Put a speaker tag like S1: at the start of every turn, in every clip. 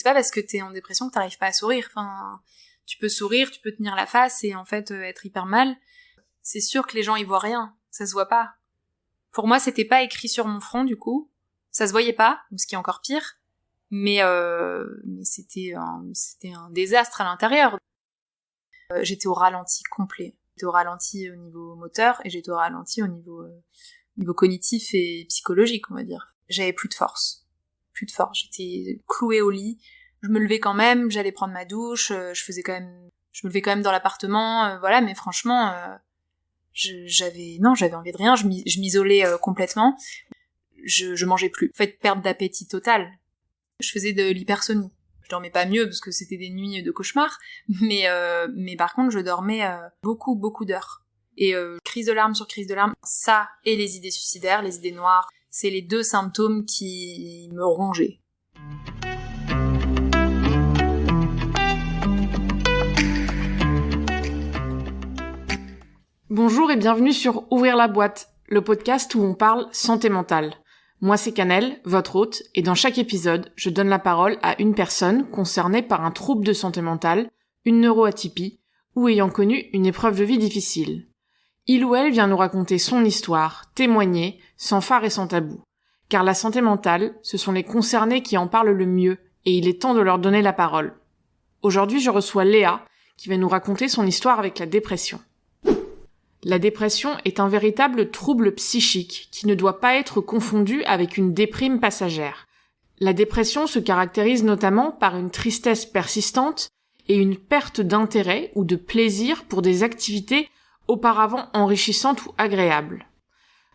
S1: pas parce que t'es en dépression que t'arrives pas à sourire. Enfin, tu peux sourire, tu peux tenir la face et en fait être hyper mal. C'est sûr que les gens y voient rien, ça se voit pas. Pour moi, c'était pas écrit sur mon front du coup, ça se voyait pas, ce qui est encore pire. Mais c'était un désastre à l'intérieur. J'étais au ralenti complet. J'étais au ralenti au niveau moteur et j'étais au ralenti au niveau cognitif et psychologique, on va dire. J'avais plus de force. J'étais clouée au lit. Je me levais quand même, j'allais prendre ma douche, je me levais quand même dans l'appartement, voilà, mais franchement, j'avais envie de rien, je m'isolais complètement. Je mangeais plus. En fait, perte d'appétit totale. Je faisais de l'hypersonie. Je dormais pas mieux parce que c'était des nuits de cauchemar, mais par contre, je dormais beaucoup d'heures. Et crise de larmes sur crise de larmes, ça et les idées suicidaires, les idées noires, c'est les 2 symptômes qui me rongeaient.
S2: Bonjour et bienvenue sur Ouvrir la boîte, le podcast où on parle santé mentale. Moi c'est Canel, votre hôte, et dans chaque épisode, je donne la parole à une personne concernée par un trouble de santé mentale, une neuroatypie, ou ayant connu une épreuve de vie difficile. Il ou elle vient nous raconter son histoire, témoigner, sans phare et sans tabou. Car la santé mentale, ce sont les concernés qui en parlent le mieux, et il est temps de leur donner la parole. Aujourd'hui, je reçois Léa, qui va nous raconter son histoire avec la dépression. La dépression est un véritable trouble psychique qui ne doit pas être confondu avec une déprime passagère. La dépression se caractérise notamment par une tristesse persistante et une perte d'intérêt ou de plaisir pour des activités auparavant enrichissantes ou agréables.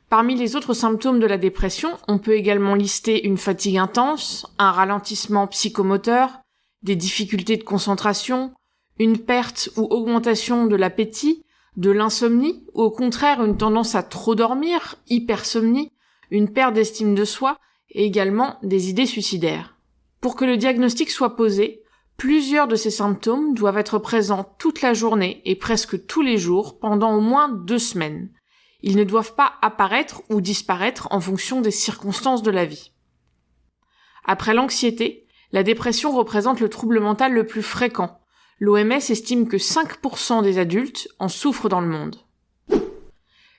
S2: Parmi les autres symptômes de la dépression, on peut également lister une fatigue intense, un ralentissement psychomoteur, des difficultés de concentration, une perte ou augmentation de l'appétit, de l'insomnie, ou au contraire une tendance à trop dormir, hypersomnie, une perte d'estime de soi, et également des idées suicidaires. Pour que le diagnostic soit posé, plusieurs de ces symptômes doivent être présents toute la journée et presque tous les jours pendant au moins 2 semaines. Ils ne doivent pas apparaître ou disparaître en fonction des circonstances de la vie. Après l'anxiété, la dépression représente le trouble mental le plus fréquent. L'OMS estime que 5% des adultes en souffrent dans le monde.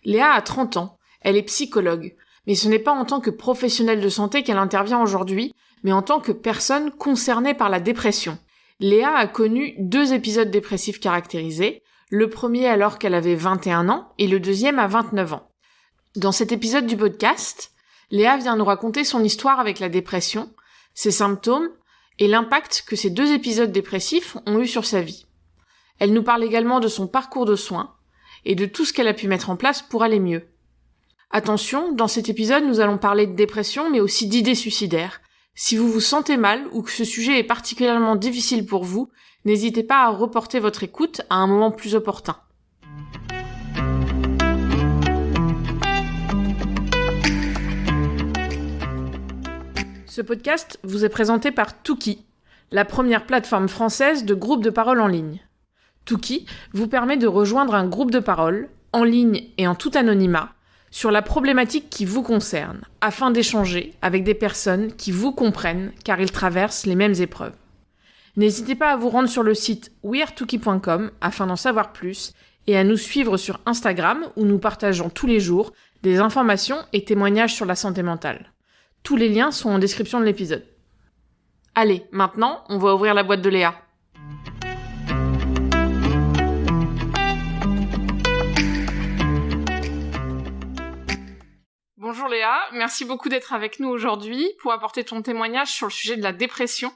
S2: Léa a 30 ans, elle est psychologue, mais ce n'est pas en tant que professionnelle de santé qu'elle intervient aujourd'hui, mais en tant que personne concernée par la dépression. Léa a connu 2 épisodes dépressifs caractérisés, le premier alors qu'elle avait 21 ans et le deuxième à 29 ans. Dans cet épisode du podcast, Léa vient nous raconter son histoire avec la dépression, ses symptômes, et l'impact que ces 2 épisodes dépressifs ont eu sur sa vie. Elle nous parle également de son parcours de soins et de tout ce qu'elle a pu mettre en place pour aller mieux. Attention, dans cet épisode, nous allons parler de dépression, mais aussi d'idées suicidaires. Si vous vous sentez mal ou que ce sujet est particulièrement difficile pour vous, n'hésitez pas à reporter votre écoute à un moment plus opportun. Ce podcast vous est présenté par Touki, la première plateforme française de groupes de parole en ligne. Touki vous permet de rejoindre un groupe de parole, en ligne et en tout anonymat, sur la problématique qui vous concerne, afin d'échanger avec des personnes qui vous comprennent car ils traversent les mêmes épreuves. N'hésitez pas à vous rendre sur le site wearetouki.com afin d'en savoir plus et à nous suivre sur Instagram où nous partageons tous les jours des informations et témoignages sur la santé mentale. Tous les liens sont en description de l'épisode. Allez, maintenant, on va ouvrir la boîte de Léa. Bonjour Léa, merci beaucoup d'être avec nous aujourd'hui pour apporter ton témoignage sur le sujet de la dépression.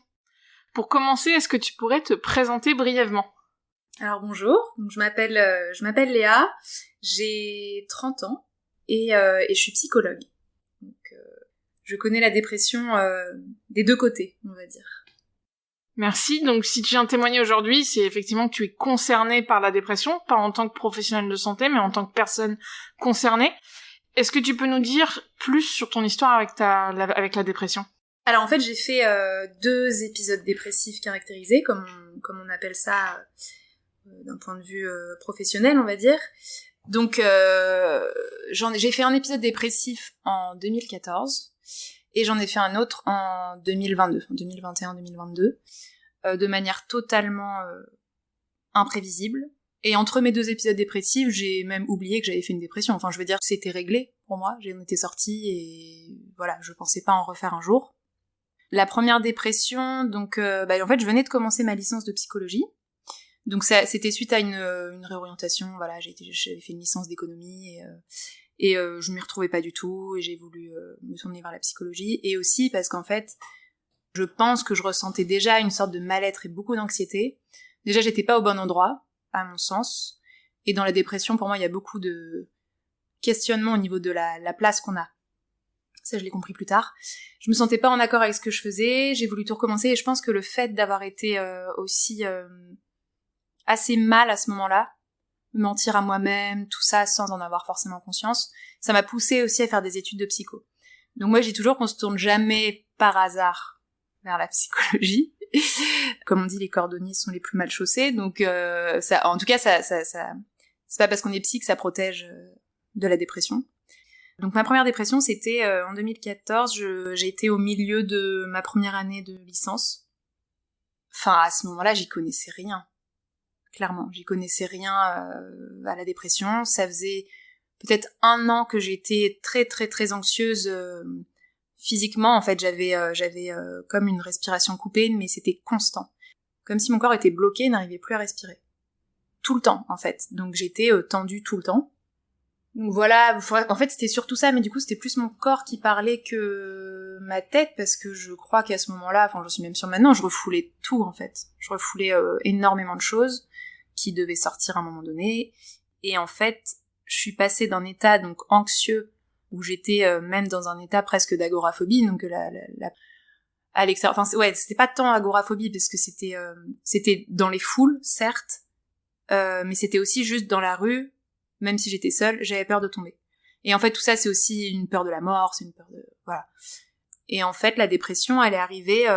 S2: Pour commencer, est-ce que tu pourrais te présenter brièvement ?
S1: Alors bonjour, donc je m'appelle Léa, j'ai 30 ans et je suis psychologue. Donc je connais la dépression des 2 côtés, on va dire.
S2: Merci. Donc, si tu viens témoigner aujourd'hui, c'est effectivement que tu es concernée par la dépression, pas en tant que professionnelle de santé, mais en tant que personne concernée. Est-ce que tu peux nous dire plus sur ton histoire avec la dépression ?
S1: Alors en fait, j'ai fait 2 épisodes dépressifs caractérisés, comme on appelle ça d'un point de vue professionnel, on va dire. Donc j'ai fait un épisode dépressif en 2014. Et j'en ai fait un autre en 2022, en 2021-2022, de manière totalement imprévisible. Et entre mes 2 épisodes dépressifs, j'ai même oublié que j'avais fait une dépression. Enfin, je veux dire que c'était réglé pour moi, j'en étais sortie et voilà, je pensais pas en refaire un jour. La première dépression, donc en fait, je venais de commencer ma licence de psychologie. Donc c'était suite à une réorientation, voilà, j'avais fait une licence d'économie et je m'y retrouvais pas du tout et j'ai voulu me tourner vers la psychologie. Et aussi parce qu'en fait, je pense que je ressentais déjà une sorte de mal-être et beaucoup d'anxiété. Déjà, j'étais pas au bon endroit, à mon sens. Et dans la dépression, pour moi, il y a beaucoup de questionnements au niveau de la place qu'on a. Ça, je l'ai compris plus tard. Je me sentais pas en accord avec ce que je faisais, j'ai voulu tout recommencer, et je pense que le fait d'avoir été aussi assez mal à ce moment-là, me mentir à moi-même, tout ça, sans en avoir forcément conscience, ça m'a poussée aussi à faire des études de psycho. Donc moi, je dis toujours qu'on se tourne jamais par hasard vers la psychologie. Comme on dit, les cordonniers sont les plus mal chaussés, donc ça, en tout cas, ça, c'est pas parce qu'on est psy que ça protège de la dépression. Donc ma première dépression, c'était en 2014, j'ai été au milieu de ma première année de licence. Enfin, à ce moment-là, j'y connaissais rien. Clairement, j'y connaissais rien à la dépression. Ça faisait peut-être 1 an que j'étais très très très anxieuse physiquement. En fait, j'avais comme une respiration coupée, mais c'était constant. Comme si mon corps était bloqué et n'arrivait plus à respirer. Tout le temps, en fait. Donc j'étais tendue tout le temps. Donc voilà, en fait c'était surtout ça, mais du coup c'était plus mon corps qui parlait que ma tête, parce que je crois qu'à ce moment-là, enfin j'en suis même sûre maintenant, je refoulais tout en fait. Je refoulais énormément de choses qui devaient sortir à un moment donné, et en fait je suis passée d'un état donc anxieux, où j'étais même dans un état presque d'agoraphobie, donc à l'extérieur, enfin ouais, c'était pas tant agoraphobie, parce que c'était dans les foules, certes, mais c'était aussi juste dans la rue. Même si j'étais seule, j'avais peur de tomber. Et en fait, tout ça, c'est aussi une peur de la mort, c'est une peur de... Voilà. Et en fait, la dépression, elle est arrivée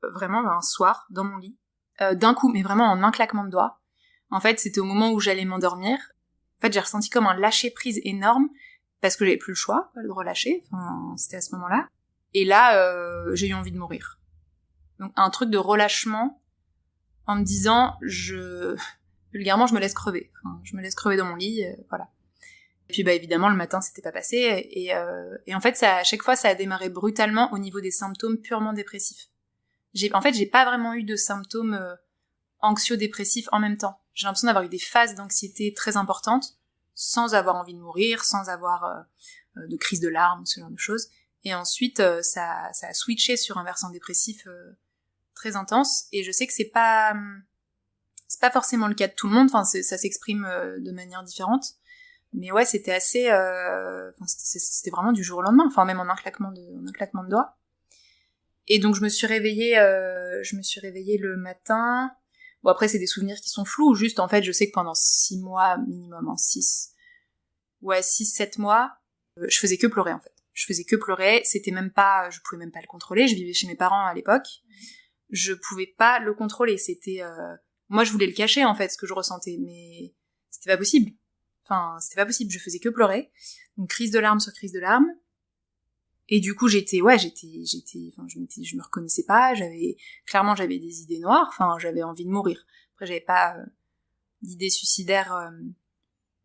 S1: vraiment un soir, dans mon lit, d'un coup, mais vraiment en un claquement de doigts. En fait, c'était au moment où j'allais m'endormir. En fait, j'ai ressenti comme un lâcher-prise énorme, parce que j'avais plus le choix, de relâcher, enfin, c'était à ce moment-là. Et là, j'ai eu envie de mourir. Donc, un truc de relâchement, en me disant, vulgairement, je me laisse crever. Enfin, je me laisse crever dans mon lit, voilà. Et puis, évidemment, le matin, c'était pas passé. Et en fait, à chaque fois, ça a démarré brutalement au niveau des symptômes purement dépressifs. J'ai pas vraiment eu de symptômes anxio-dépressifs en même temps. J'ai l'impression d'avoir eu des phases d'anxiété très importantes, sans avoir envie de mourir, sans avoir de crise de larmes, ce genre de choses. Et ensuite, ça a switché sur un versant dépressif très intense. Et je sais que c'est pas forcément le cas de tout le monde, enfin ça s'exprime de manière différente, mais ouais, c'était assez c'était vraiment du jour au lendemain, enfin même en un claquement de doigts. Et donc je me suis réveillée le matin. Bon, après c'est des souvenirs qui sont flous, juste en fait je sais que pendant 6 mois minimum, 6-7 mois, je faisais que pleurer en fait. Je faisais que pleurer, je pouvais même pas le contrôler, je vivais chez mes parents à l'époque. Je pouvais pas le contrôler, c'était moi, je voulais le cacher, en fait, ce que je ressentais, mais c'était pas possible. Enfin, c'était pas possible, je faisais que pleurer. Donc, crise de larmes sur crise de larmes. Et du coup, je me reconnaissais pas, clairement, j'avais des idées noires, enfin, j'avais envie de mourir. Après, j'avais pas d'idées suicidaires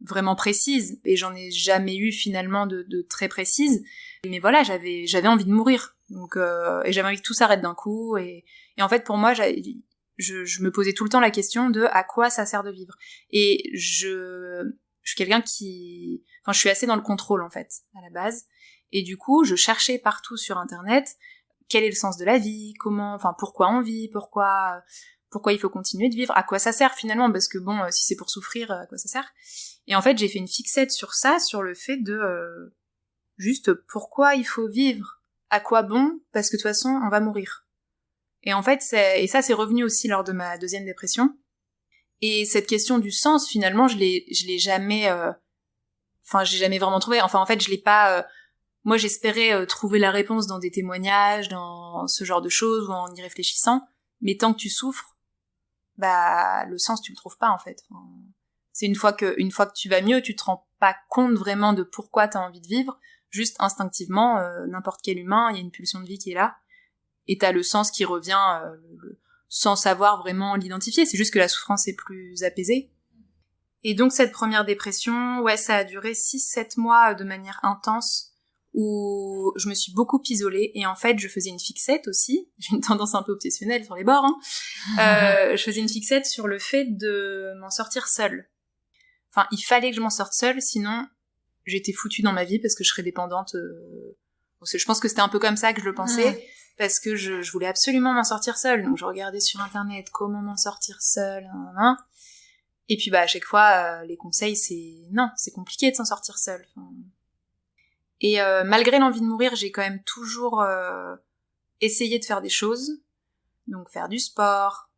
S1: vraiment précises, et j'en ai jamais eu, finalement, de très précises. Mais voilà, j'avais envie de mourir. Donc, et j'avais envie que tout s'arrête d'un coup, et en fait, pour moi, je me posais tout le temps la question de à quoi ça sert de vivre. Et je suis quelqu'un je suis assez dans le contrôle, en fait, à la base. Et du coup, je cherchais partout sur Internet quel est le sens de la vie, pourquoi on vit, pourquoi il faut continuer de vivre, à quoi ça sert finalement, parce que bon, si c'est pour souffrir, à quoi ça sert. Et en fait, j'ai fait une fixette sur ça, sur le fait de juste pourquoi il faut vivre, à quoi bon, parce que de toute façon, on va mourir. Et en fait, ça c'est revenu aussi lors de ma deuxième dépression. Et cette question du sens, finalement, je l'ai jamais, j'ai jamais vraiment trouvé. Enfin, en fait, je l'ai pas. Moi, j'espérais trouver la réponse dans des témoignages, dans ce genre de choses, ou en y réfléchissant. Mais tant que tu souffres, le sens, tu le trouves pas, en fait. C'est une fois que tu vas mieux, tu te rends pas compte vraiment de pourquoi t'as envie de vivre. Juste instinctivement, n'importe quel humain, il y a une pulsion de vie qui est là, et t'as le sens qui revient sans savoir vraiment l'identifier, c'est juste que la souffrance est plus apaisée. Et donc cette première dépression, ouais, ça a duré 6-7 mois de manière intense, où je me suis beaucoup isolée, et en fait je faisais une fixette aussi, j'ai une tendance un peu obsessionnelle sur les bords, je faisais une fixette sur le fait de m'en sortir seule. Enfin, il fallait que je m'en sorte seule, sinon j'étais foutue dans ma vie parce que je serais dépendante. Je pense que c'était un peu comme ça que je le pensais, parce que je voulais absolument m'en sortir seule, donc je regardais sur internet comment m'en sortir seule, et puis à chaque fois les conseils c'est compliqué de s'en sortir seule. Et malgré l'envie de mourir, j'ai quand même toujours essayé de faire des choses, donc faire du sport.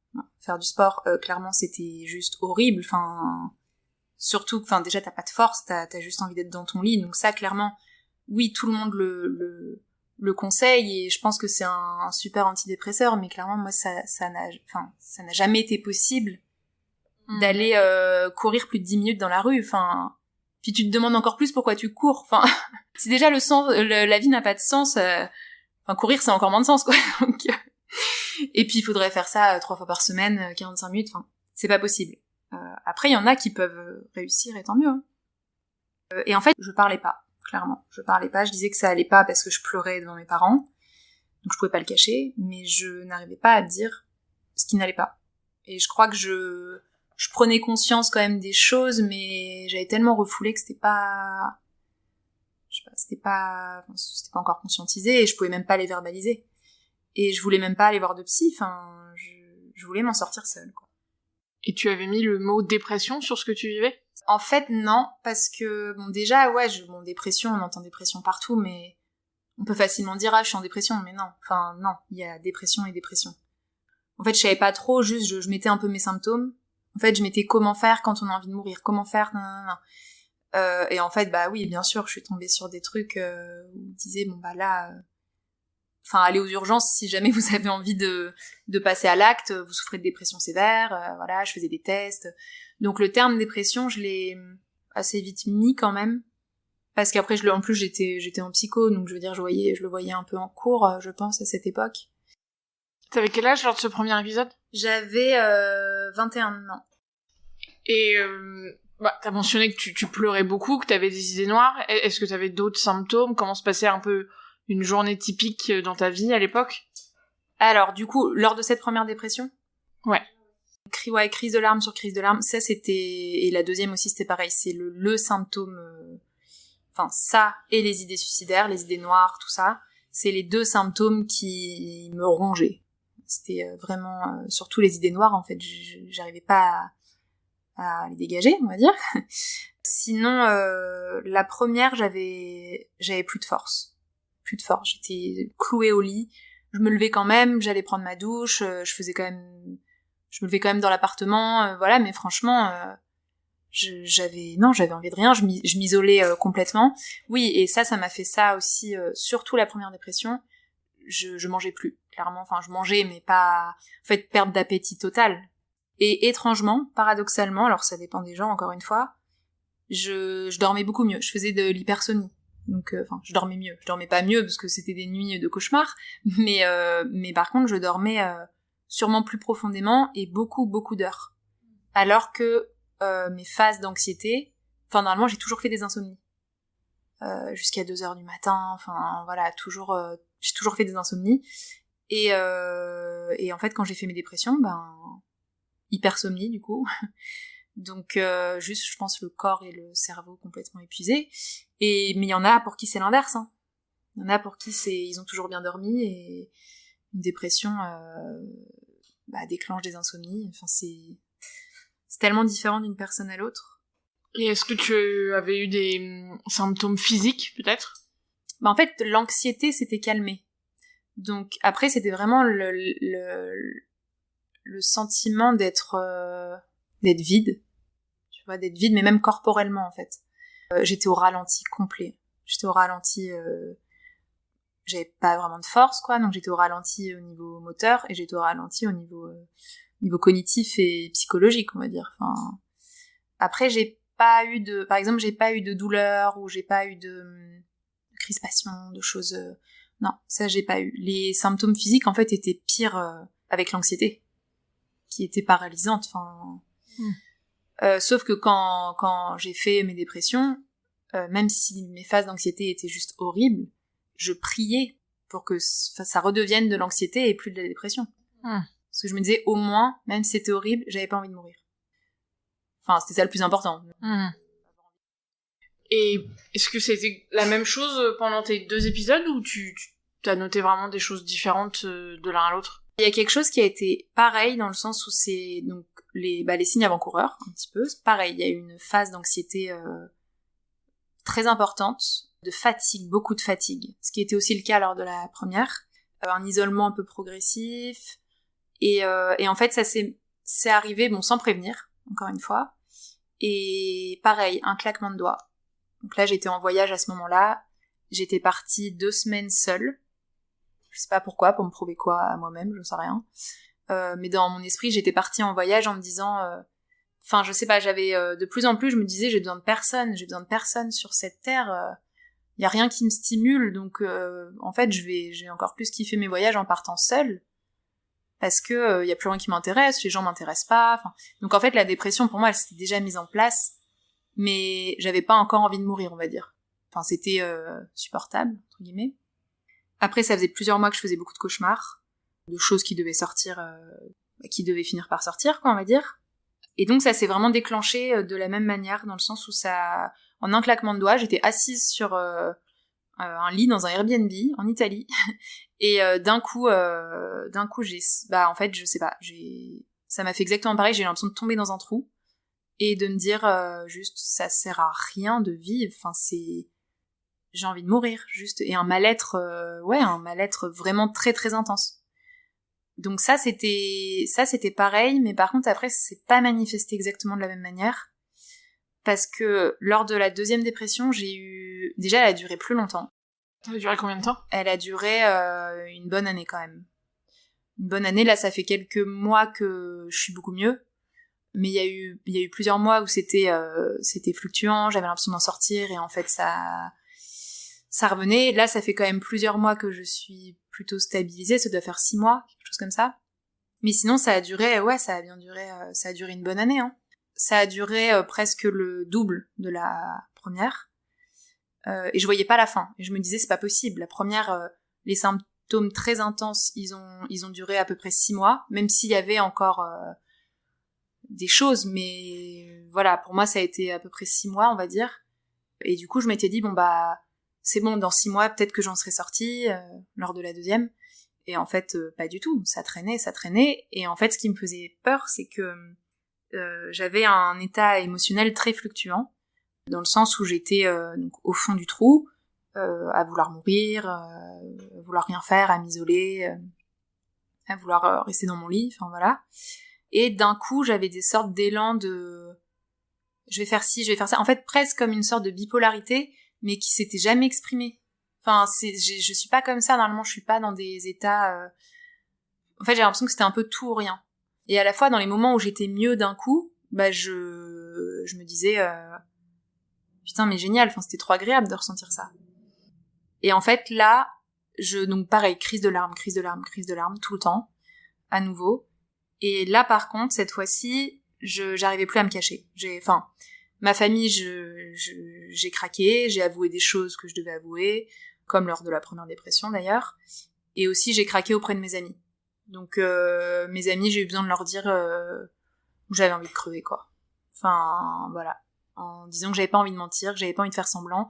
S1: Clairement c'était juste horrible, surtout déjà t'as pas de force, t'as juste envie d'être dans ton lit, donc ça clairement oui, tout le monde le conseille, et je pense que c'est un super antidépresseur, mais clairement moi ça n'a jamais été possible d'aller courir plus de 10 minutes dans la rue, puis tu te demandes encore plus pourquoi tu cours, si déjà la vie n'a pas de sens, courir c'est encore moins de sens, quoi. Donc, et puis il faudrait faire ça 3 fois par semaine, 45 minutes, c'est pas possible. Après il y en a qui peuvent réussir, et tant mieux, et en fait je parlais pas, clairement, je disais que ça allait pas parce que je pleurais devant mes parents, donc je pouvais pas le cacher, mais je n'arrivais pas à dire ce qui n'allait pas. Et je crois que je prenais conscience quand même des choses, mais j'avais tellement refoulé que c'était pas encore conscientisé, et je pouvais même pas les verbaliser. Et je voulais même pas aller voir de psy, je voulais m'en sortir seule, quoi.
S2: Et tu avais mis le mot dépression sur ce que tu vivais ?
S1: En fait, non, parce que, déjà, ouais, dépression, on entend dépression partout, mais on peut facilement dire, je suis en dépression, mais non. Non, il y a dépression et dépression. En fait, je savais pas trop, juste, je mettais un peu mes symptômes. En fait, je mettais comment faire quand on a envie de mourir, comment faire, et en fait, oui, bien sûr, je suis tombée sur des trucs où on disait, là... allez aux urgences si jamais vous avez envie de passer à l'acte, vous souffrez de dépression sévère, je faisais des tests. Donc le terme dépression, je l'ai assez vite mis quand même, parce qu'après en plus j'étais en psycho, donc je veux dire je le voyais un peu en cours, je pense, à cette époque.
S2: T'avais quel âge lors de ce premier épisode ?
S1: J'avais 21 ans.
S2: Et t'as mentionné que tu pleurais beaucoup, que t'avais des idées noires. Est-ce que t'avais d'autres symptômes ? Comment se passait un peu une journée typique dans ta vie à l'époque ?
S1: Alors, du coup, lors de cette première dépression ?
S2: Ouais.
S1: Crise de larmes sur crise de larmes, ça c'était... Et la deuxième aussi, c'était pareil, c'est le symptôme... ça et les idées suicidaires, les idées noires, tout ça, c'est les 2 symptômes qui me rongeaient. C'était vraiment... surtout les idées noires, en fait, j'arrivais pas à les dégager, on va dire. Sinon, la première, j'avais plus de force. J'étais clouée au lit, je me levais quand même, j'allais prendre ma douche, je me levais quand même dans l'appartement, mais franchement, j'avais envie de rien, je m'isolais complètement. Oui, et ça m'a fait ça aussi, surtout la première dépression, je mangeais plus, clairement, je mangeais, mais pas, en fait, perte d'appétit totale. Et étrangement, paradoxalement, alors ça dépend des gens, encore une fois, je dormais beaucoup mieux, je faisais de l'hypersonie. Donc, je dormais mieux. Je dormais pas mieux parce que c'était des nuits de cauchemar, mais par contre, je dormais sûrement plus profondément et beaucoup, beaucoup d'heures. Alors que mes phases d'anxiété, normalement, j'ai toujours fait des insomnies. Jusqu'à 2h du matin, j'ai toujours fait des insomnies. Et en fait, quand j'ai fait mes dépressions, hypersomnie, du coup. Donc juste, je pense, le corps et le cerveau complètement épuisés. Mais il y en a pour qui c'est l'inverse. Il y en a pour qui ils ont toujours bien dormi, et une dépression déclenche des insomnies. C'est tellement différent d'une personne à l'autre.
S2: Et est-ce que tu avais eu des symptômes physiques, peut-être ?
S1: En fait, l'anxiété s'était calmée. Donc après, c'était vraiment le sentiment d'être vide. D'être vide, mais même corporellement, en fait. J'étais au ralenti complet. J'avais pas vraiment de force, quoi, donc j'étais au ralenti au niveau moteur, et j'étais au ralenti au niveau cognitif et psychologique, on va dire. Après, j'ai pas eu de douleur, ou j'ai pas eu de crispation, de choses... Non, ça j'ai pas eu. Les symptômes physiques en fait étaient pires avec l'anxiété, qui était paralysante. Enfin, sauf que quand j'ai fait mes dépressions, même si mes phases d'anxiété étaient juste horribles, je priais pour que ça redevienne de l'anxiété et plus de la dépression. Parce que je me disais, au moins, même si c'était horrible, j'avais pas envie de mourir. Enfin, c'était ça le plus important.
S2: Et est-ce que c'était la même chose pendant tes 2 épisodes ou tu as noté vraiment des choses différentes de l'un à l'autre?
S1: Il y a quelque chose qui a été pareil dans le sens où c'est donc les signes avant-coureurs, un petit peu. C'est pareil, il y a eu une phase d'anxiété très importante, de fatigue, beaucoup de fatigue. Ce qui était aussi le cas lors de la première. Un isolement un peu progressif. Et en fait, ça c'est arrivé, bon, sans prévenir, encore une fois. Et pareil, un claquement de doigts. Donc là, j'étais en voyage à ce moment-là. J'étais partie 2 semaines seule. Je sais pas pourquoi, pour me prouver quoi à moi-même, je sais rien. Mais dans mon esprit, j'étais partie en voyage en me disant... Enfin, je sais pas, j'avais... de plus en plus, je me disais, j'ai besoin de personne sur cette terre. Y a rien qui me stimule, donc en fait, j'ai encore plus kiffé mes voyages en partant seule. Parce que y a plus rien qui m'intéresse, les gens m'intéressent pas. Enfin, donc en fait, la dépression, pour moi, elle s'était déjà mise en place. Mais j'avais pas encore envie de mourir, on va dire. Enfin, c'était supportable, entre guillemets. Après, ça faisait plusieurs mois que je faisais beaucoup de cauchemars, de choses qui devaient sortir, qui devaient finir par sortir, quoi, on va dire. Et donc, ça s'est vraiment déclenché de la même manière, dans le sens où ça... En un claquement de doigts, j'étais assise sur un lit dans un Airbnb, en Italie. Et d'un coup, j'ai... Bah, en fait, je sais pas, ça m'a fait exactement pareil, j'ai eu l'impression de tomber dans un trou. Et de me dire juste ça sert à rien de vivre, enfin j'ai envie de mourir juste, et un mal-être vraiment très très intense. Donc ça c'était pareil, mais par contre après c'est pas manifesté exactement de la même manière, parce que lors de la 2e dépression, déjà elle a duré plus longtemps.
S2: Elle a duré combien de temps?
S1: Elle a duré une bonne année quand même. Une bonne année, là ça fait quelques mois que je suis beaucoup mieux. Mais il y a eu plusieurs mois où c'était fluctuant, j'avais l'impression d'en sortir et en fait ça revenait. Là, ça fait quand même plusieurs mois que je suis plutôt stabilisée, ça doit faire 6 mois, quelque chose comme ça. Mais sinon, ça a duré une bonne année, hein. Ça a duré presque le double de la première. Et je voyais pas la fin. Et je me disais, c'est pas possible. La première, les symptômes très intenses, ils ont duré à peu près 6 mois, même s'il y avait encore des choses, mais voilà, pour moi ça a été à peu près 6 mois, on va dire. Et du coup je m'étais dit, bon bah c'est bon, dans 6 mois peut-être que j'en serais sortie lors de la 2e. Et en fait pas du tout, ça traînait. Et en fait ce qui me faisait peur, c'est que j'avais un état émotionnel très fluctuant, dans le sens où j'étais donc au fond du trou, à vouloir mourir, à vouloir rien faire, à m'isoler, à vouloir rester dans mon lit, enfin voilà. Et d'un coup, j'avais des sortes d'élan de... Je vais faire ci, je vais faire ça. En fait, presque comme une sorte de bipolarité, mais qui s'était jamais exprimée. Enfin, je suis pas comme ça, normalement, je suis pas dans des états... En fait, j'ai l'impression que c'était un peu tout ou rien. Et à la fois, dans les moments où j'étais mieux d'un coup, bah je me disais... Putain, mais génial, enfin, c'était trop agréable de ressentir ça. Et en fait, là, donc pareil, crise de larmes, tout le temps, à nouveau. Et là, par contre, cette fois-ci, j'arrivais plus à me cacher. Ma famille, j'ai craqué, j'ai avoué des choses que je devais avouer, comme lors de la première dépression d'ailleurs. Et aussi, j'ai craqué auprès de mes amis. Donc, mes amis, j'ai eu besoin de leur dire que j'avais envie de crever, quoi. Enfin, voilà. En disant que j'avais pas envie de mentir, que j'avais pas envie de faire semblant.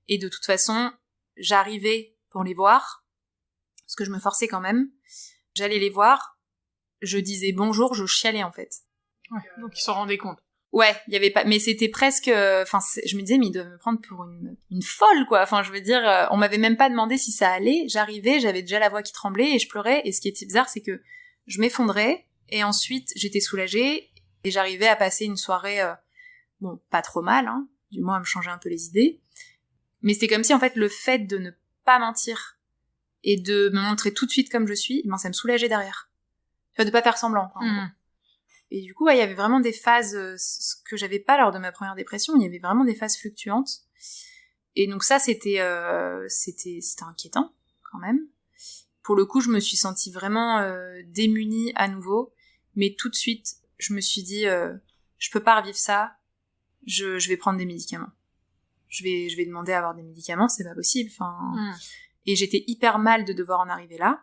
S1: Et de toute façon, j'arrivais pour les voir, parce que je me forçais quand même. J'allais les voir, je disais bonjour, je chialais en fait.
S2: Ouais, donc ils s'en rendaient compte.
S1: Ouais, il y avait pas, mais c'était presque, je me disais, mais ils doivent me prendre pour une folle, quoi. Enfin, je veux dire, on m'avait même pas demandé si ça allait. J'arrivais, j'avais déjà la voix qui tremblait et je pleurais. Et ce qui était bizarre, c'est que je m'effondrais et ensuite j'étais soulagée et j'arrivais à passer une soirée, bon, pas trop mal, hein, du moins à me changer un peu les idées. Mais c'était comme si en fait le fait de ne pas mentir et de me montrer tout de suite comme je suis, ben ça me soulageait derrière. Tu vois, de pas faire semblant, quoi. Et du coup, il y avait vraiment des phases que j'avais pas lors de ma première dépression, il y avait vraiment des phases fluctuantes. Et donc ça, c'était inquiétant, quand même. Pour le coup, je me suis sentie vraiment démunie à nouveau, mais tout de suite, je me suis dit, je peux pas revivre ça, je vais prendre des médicaments. Je vais demander à avoir des médicaments, c'est pas possible. Et j'étais hyper mal de devoir en arriver là,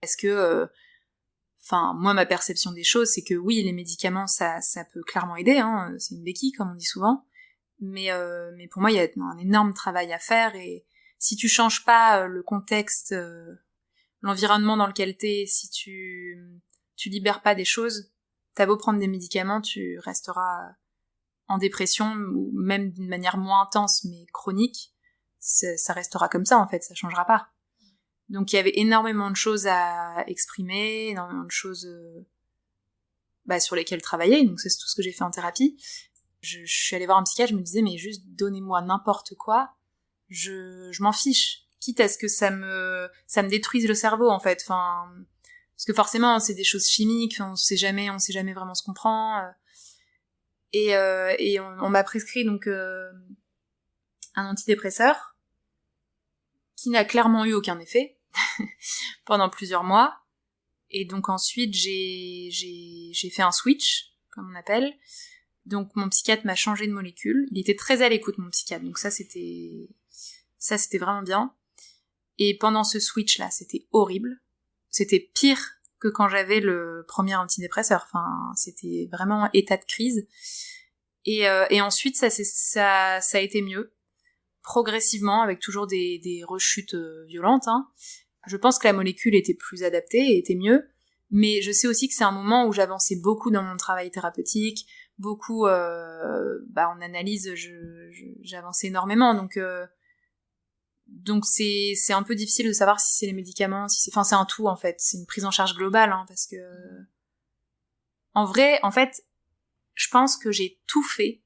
S1: parce que, moi, ma perception des choses, c'est que oui, les médicaments, ça peut clairement aider, hein, c'est une béquille, comme on dit souvent, mais pour moi, il y a un énorme travail à faire, et si tu changes pas le contexte, l'environnement dans lequel t'es, si tu libères pas des choses, t'as beau prendre des médicaments, tu resteras en dépression, ou même d'une manière moins intense, mais chronique, ça restera comme ça, en fait, ça changera pas. Donc il y avait énormément de choses à exprimer, énormément de choses sur lesquelles travailler, donc c'est tout ce que j'ai fait en thérapie. Je suis allée voir un psychiatre, je me disais, mais juste donnez-moi n'importe quoi, je m'en fiche, quitte à ce que ça me détruise le cerveau, en fait, parce que forcément c'est des choses chimiques, on sait jamais vraiment ce qu'on prend, et on m'a prescrit donc un antidépresseur qui n'a clairement eu aucun effet pendant plusieurs mois, et donc ensuite j'ai fait un switch, comme on appelle. Donc mon psychiatre m'a changé de molécule, il était très à l'écoute, mon psychiatre, donc ça c'était vraiment bien. Et pendant ce switch là, c'était horrible, c'était pire que quand j'avais le premier antidépresseur, c'était vraiment état de crise. Et ensuite ça a été mieux, progressivement, avec toujours des rechutes violentes, hein. Je pense que la molécule était plus adaptée et était mieux, mais je sais aussi que c'est un moment où j'avançais beaucoup dans mon travail thérapeutique, beaucoup en analyse, j'avançais énormément, donc c'est un peu difficile de savoir si c'est les médicaments, c'est un tout, en fait, c'est une prise en charge globale, hein, parce que en vrai, en fait, je pense que j'ai tout fait,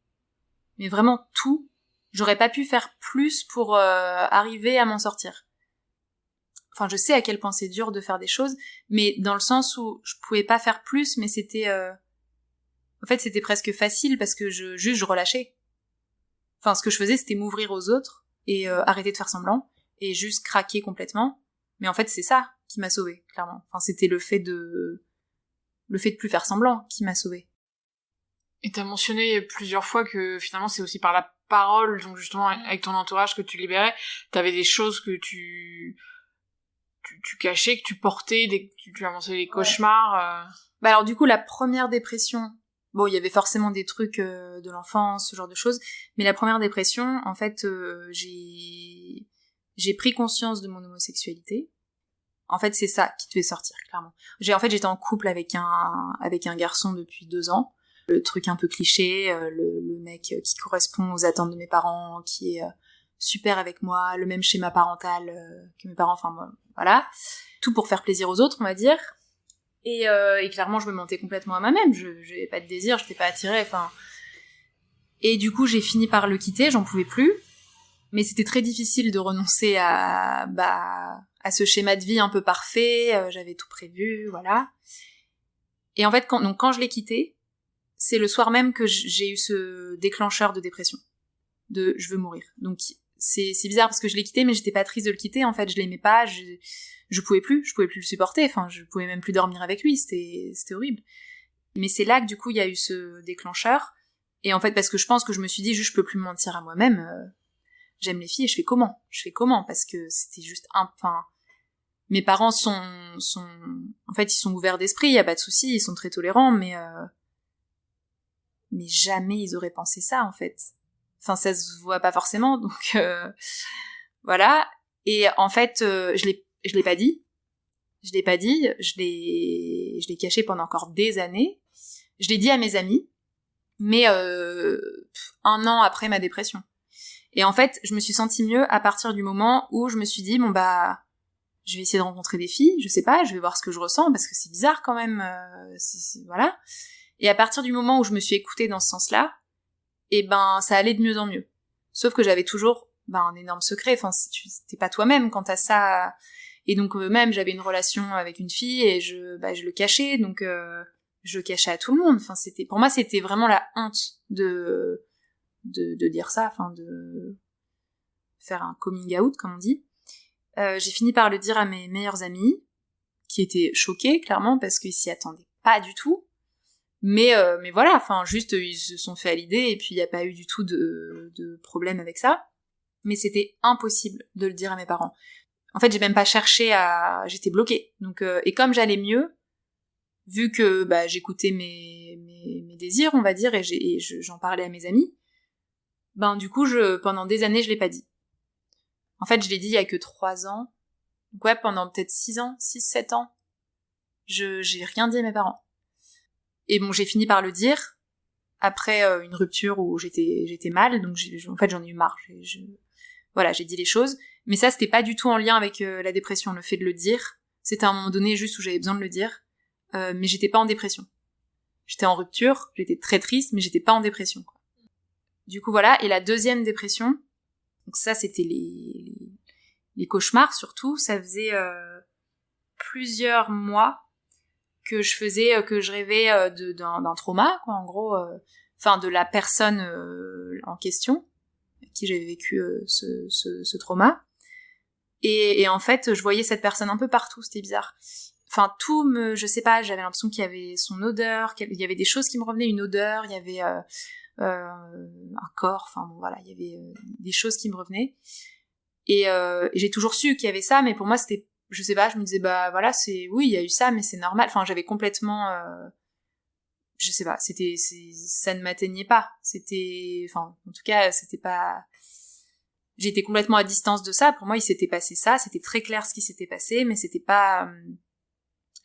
S1: mais vraiment tout. J'aurais pas pu faire plus pour arriver à m'en sortir. Je sais à quel point c'est dur de faire des choses, mais dans le sens où je pouvais pas faire plus, mais c'était en fait, c'était presque facile, parce que je relâchais. Ce que je faisais, c'était m'ouvrir aux autres et arrêter de faire semblant et juste craquer complètement. Mais en fait, c'est ça qui m'a sauvée, clairement. C'était le fait de plus faire semblant qui m'a sauvée.
S2: Et t'as mentionné plusieurs fois que finalement c'est aussi par la parole, donc justement avec ton entourage, que tu libérais. T'avais des choses que tu cachais, que tu portais, tu as mentionné des cauchemars.
S1: Alors du coup, la première dépression, il y avait forcément des trucs de l'enfance, ce genre de choses, mais la première dépression, en fait, j'ai pris conscience de mon homosexualité. En fait, c'est ça qui devait sortir, clairement. J'étais en couple avec un garçon depuis 2 ans. Le truc un peu cliché, le mec qui correspond aux attentes de mes parents, qui est super avec moi, le même schéma parental que mes parents, voilà. Tout pour faire plaisir aux autres, on va dire. Et clairement, je me mentais complètement à moi-même. Je n'avais pas de désir, je n'étais pas attirée, Et du coup, j'ai fini par le quitter, j'en pouvais plus. Mais c'était très difficile de renoncer à ce schéma de vie un peu parfait, j'avais tout prévu, voilà. Et en fait, quand je l'ai quitté, c'est le soir même que j'ai eu ce déclencheur de dépression, de je veux mourir. Donc c'est bizarre parce que je l'ai quitté, mais j'étais pas triste de le quitter, en fait, je l'aimais pas, je pouvais plus le supporter, je pouvais même plus dormir avec lui, c'était horrible. Mais c'est là que du coup il y a eu ce déclencheur, et en fait parce que je pense que je me suis dit juste je peux plus me mentir à moi-même, j'aime les filles et je fais comment, parce que c'était juste mes parents sont en fait ils sont ouverts d'esprit, y a pas de souci, ils sont très tolérants, mais jamais ils auraient pensé ça, en fait. Ça se voit pas forcément, donc voilà. Et en fait, je l'ai pas dit. Je l'ai caché pendant encore des années. Je l'ai dit à mes amis, mais 1 an après ma dépression. Et en fait, je me suis sentie mieux à partir du moment où je me suis dit, je vais essayer de rencontrer des filles, je sais pas, je vais voir ce que je ressens, parce que c'est bizarre quand même, voilà. Et à partir du moment où je me suis écoutée dans ce sens-là, ça allait de mieux en mieux. Sauf que j'avais toujours un énorme secret, t'es pas toi-même quand t'as ça. Et donc même j'avais une relation avec une fille et je le cachais, donc je le cachais à tout le monde. Pour moi c'était vraiment la honte de dire ça, de faire un coming out, comme on dit. J'ai fini par le dire à mes meilleurs amis, qui étaient choqués, clairement, parce qu'ils s'y attendaient pas du tout. Mais voilà, enfin, juste, ils se sont fait à l'idée, et puis il n'y a pas eu du tout de problème avec ça. Mais c'était impossible de le dire à mes parents. En fait, j'ai même pas cherché j'étais bloquée. Donc, et comme j'allais mieux, vu que j'écoutais mes désirs, on va dire, et j'en parlais à mes amis, du coup, pendant des années, je l'ai pas dit. En fait, je l'ai dit il y a que 3 ans. Donc ouais, pendant peut-être 6 ans, 7 ans, j'ai rien dit à mes parents. Et bon, j'ai fini par le dire, après une rupture où j'étais mal, donc en fait, j'en ai eu marre. Voilà, j'ai dit les choses. Mais ça, c'était pas du tout en lien avec la dépression, le fait de le dire. C'était à un moment donné juste où j'avais besoin de le dire. Mais j'étais pas en dépression. J'étais en rupture, j'étais très triste, mais j'étais pas en dépression, quoi. Du coup, voilà. Et la deuxième dépression, donc ça, c'était les cauchemars, surtout. Ça faisait plusieurs mois que je rêvais d'un trauma, quoi, en gros. De la personne en question, avec qui j'avais vécu ce trauma. Et en fait, je voyais cette personne un peu partout, c'était bizarre. Enfin, je sais pas, j'avais l'impression qu'il y avait son odeur, qu'il y avait des choses qui me revenaient, une odeur, il y avait un corps, enfin bon voilà, il y avait des choses qui me revenaient. Et j'ai toujours su qu'il y avait ça, mais pour moi c'était, je sais pas, je me disais voilà, oui, il y a eu ça, mais c'est normal. Enfin, j'avais complètement, je sais pas, ça ne m'atteignait pas. En tout cas, c'était pas. J'étais complètement à distance de ça. Pour moi, il s'était passé ça, c'était très clair ce qui s'était passé, mais c'était pas.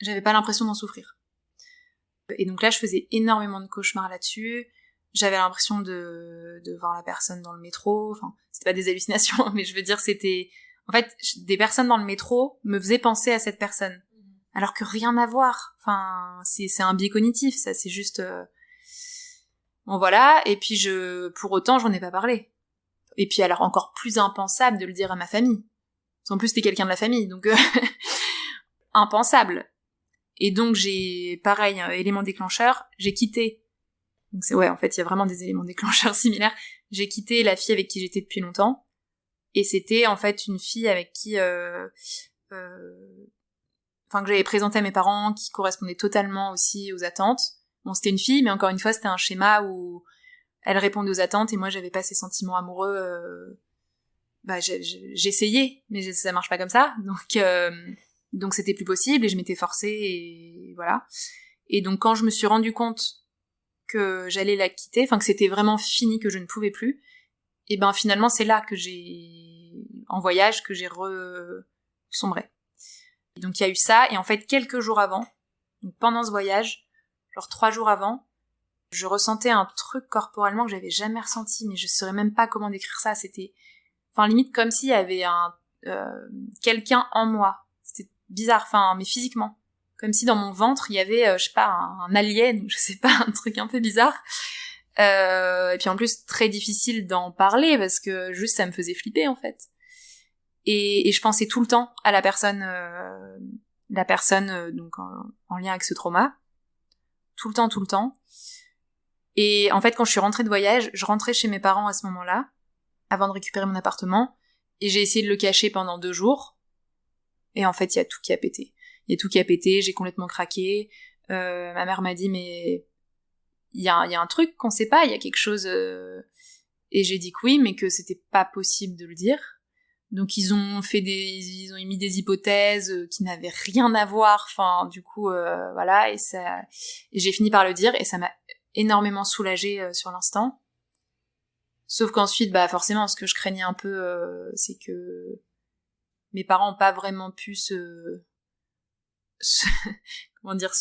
S1: J'avais pas l'impression d'en souffrir. Et donc là, je faisais énormément de cauchemars là-dessus. J'avais l'impression de voir la personne dans le métro. Enfin, c'était pas des hallucinations, mais je veux dire, c'était... En fait, des personnes dans le métro me faisaient penser à cette personne. Alors que rien à voir. Enfin, c'est un biais cognitif, ça, c'est juste... Bon, voilà. Et puis, pour autant, j'en ai pas parlé. Et puis, alors, encore plus impensable de le dire à ma famille. Parce qu'en plus, c'était quelqu'un de la famille, donc... impensable. Et donc pareil, élément déclencheur, j'ai quitté. Donc en fait, il y a vraiment des éléments déclencheurs similaires. J'ai quitté la fille avec qui j'étais depuis longtemps. Et c'était en fait une fille avec qui, que j'avais présentée à mes parents, qui correspondait totalement aussi aux attentes. Bon, c'était une fille, mais encore une fois, c'était un schéma où elle répondait aux attentes et moi, j'avais pas ces sentiments amoureux. J'essayais, mais ça marche pas comme ça. Donc c'était plus possible et je m'étais forcée et voilà. Et donc quand je me suis rendu compte que j'allais la quitter, que c'était vraiment fini, que je ne pouvais plus, et finalement c'est là que en voyage, que j'ai sombré. Donc il y a eu ça, et en fait quelques jours avant, donc pendant ce voyage, genre 3 jours avant, je ressentais un truc corporellement que j'avais jamais ressenti, mais je saurais même pas comment décrire ça. C'était, limite comme s'il y avait quelqu'un en moi. C'était bizarre, mais physiquement. Comme si dans mon ventre, il y avait, je sais pas, un alien, je sais pas, un truc un peu bizarre. Et puis en plus, très difficile d'en parler, parce que juste ça me faisait flipper, en fait. Et je pensais tout le temps à la personne donc en lien avec ce trauma. Tout le temps. Et en fait, quand je suis rentrée de voyage, je rentrais chez mes parents à ce moment-là, avant de récupérer mon appartement, et j'ai essayé de le cacher pendant 2 jours. Et en fait, il y a tout qui a pété. J'ai complètement craqué. Ma mère m'a dit, mais il y a un truc qu'on sait pas, il y a quelque chose... Et j'ai dit que oui, mais que c'était pas possible de le dire. Donc ils ont émis des hypothèses qui n'avaient rien à voir. Du coup, voilà, et j'ai fini par le dire, et ça m'a énormément soulagée sur l'instant. Sauf qu'ensuite, forcément, ce que je craignais un peu, c'est que mes parents n'ont pas vraiment pu se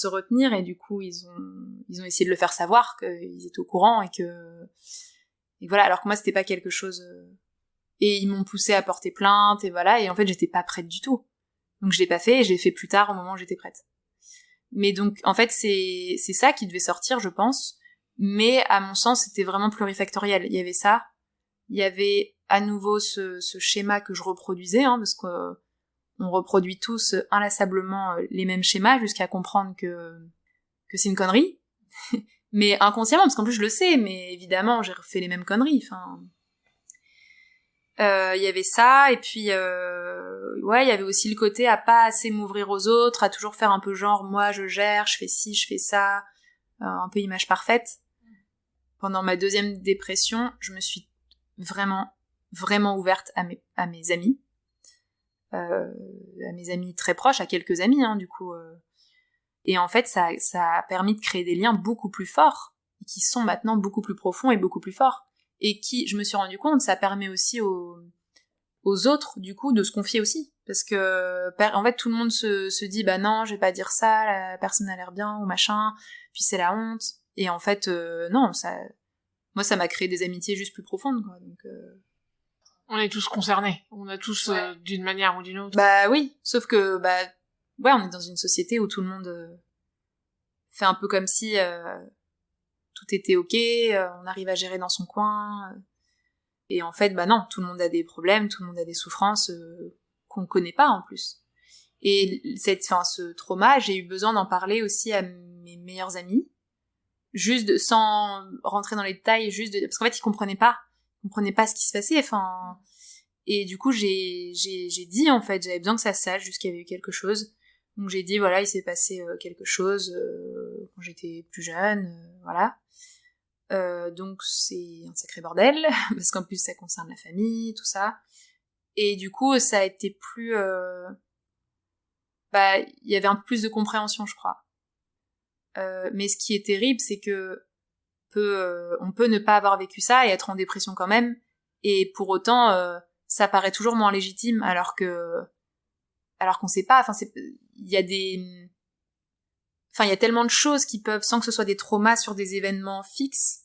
S1: retenir, et du coup ils ont essayé de le faire savoir qu'ils étaient au courant, et voilà, alors que moi c'était pas quelque chose, et ils m'ont poussé à porter plainte, et voilà, et en fait j'étais pas prête du tout, donc je l'ai pas fait, et je l'ai fait plus tard au moment où j'étais prête. Mais donc en fait c'est ça qui devait sortir, je pense, mais à mon sens c'était vraiment plurifactoriel. Il y avait ça, il y avait à nouveau ce schéma que je reproduisais, parce que on reproduit tous inlassablement les mêmes schémas jusqu'à comprendre que c'est une connerie. Mais inconsciemment, parce qu'en plus je le sais, mais évidemment j'ai refait les mêmes conneries. Il y avait ça, et puis ouais, il y avait aussi le côté à pas assez m'ouvrir aux autres, à toujours faire un peu genre moi je gère, je fais ci, je fais ça, un peu image parfaite. Pendant ma deuxième dépression, je me suis vraiment ouverte à mes amis, à mes amis très proches, à quelques amis du coup. Et en fait, ça a permis de créer des liens beaucoup plus forts, et qui sont maintenant beaucoup plus profonds et beaucoup plus forts. Et qui, je me suis rendu compte, ça permet aussi aux autres, du coup, de se confier aussi. Parce que, en fait, tout le monde se dit, bah non, je vais pas dire ça, la personne a l'air bien, ou machin, puis c'est la honte. Et en fait, non, moi, ça m'a créé des amitiés juste plus profondes, quoi. Donc,
S2: On est tous concernés. On a tous, d'une manière ou d'une autre.
S1: Bah oui, sauf que, ouais, on est dans une société où tout le monde fait un peu comme si tout était ok, on arrive à gérer dans son coin. Et en fait, non, tout le monde a des problèmes, tout le monde a des souffrances qu'on connaît pas en plus. Et ce trauma, j'ai eu besoin d'en parler aussi à mes meilleurs amis, juste sans rentrer dans les détails, parce qu'en fait, ils comprenaient pas ce qui se passait. Et du coup, j'ai dit en fait, j'avais besoin que ça se sache, juste qu'il y avait eu quelque chose. Donc j'ai dit voilà, il s'est passé quelque chose quand j'étais plus jeune, voilà. Donc c'est un sacré bordel, parce qu'en plus ça concerne la famille, tout ça. Et du coup, ça a été plus... il y avait un peu plus de compréhension, je crois. Mais ce qui est terrible, c'est que on peut ne pas avoir vécu ça et être en dépression quand même, et pour autant, ça paraît toujours moins légitime, alors qu'on sait pas, il y a il y a tellement de choses qui peuvent, sans que ce soit des traumas sur des événements fixes,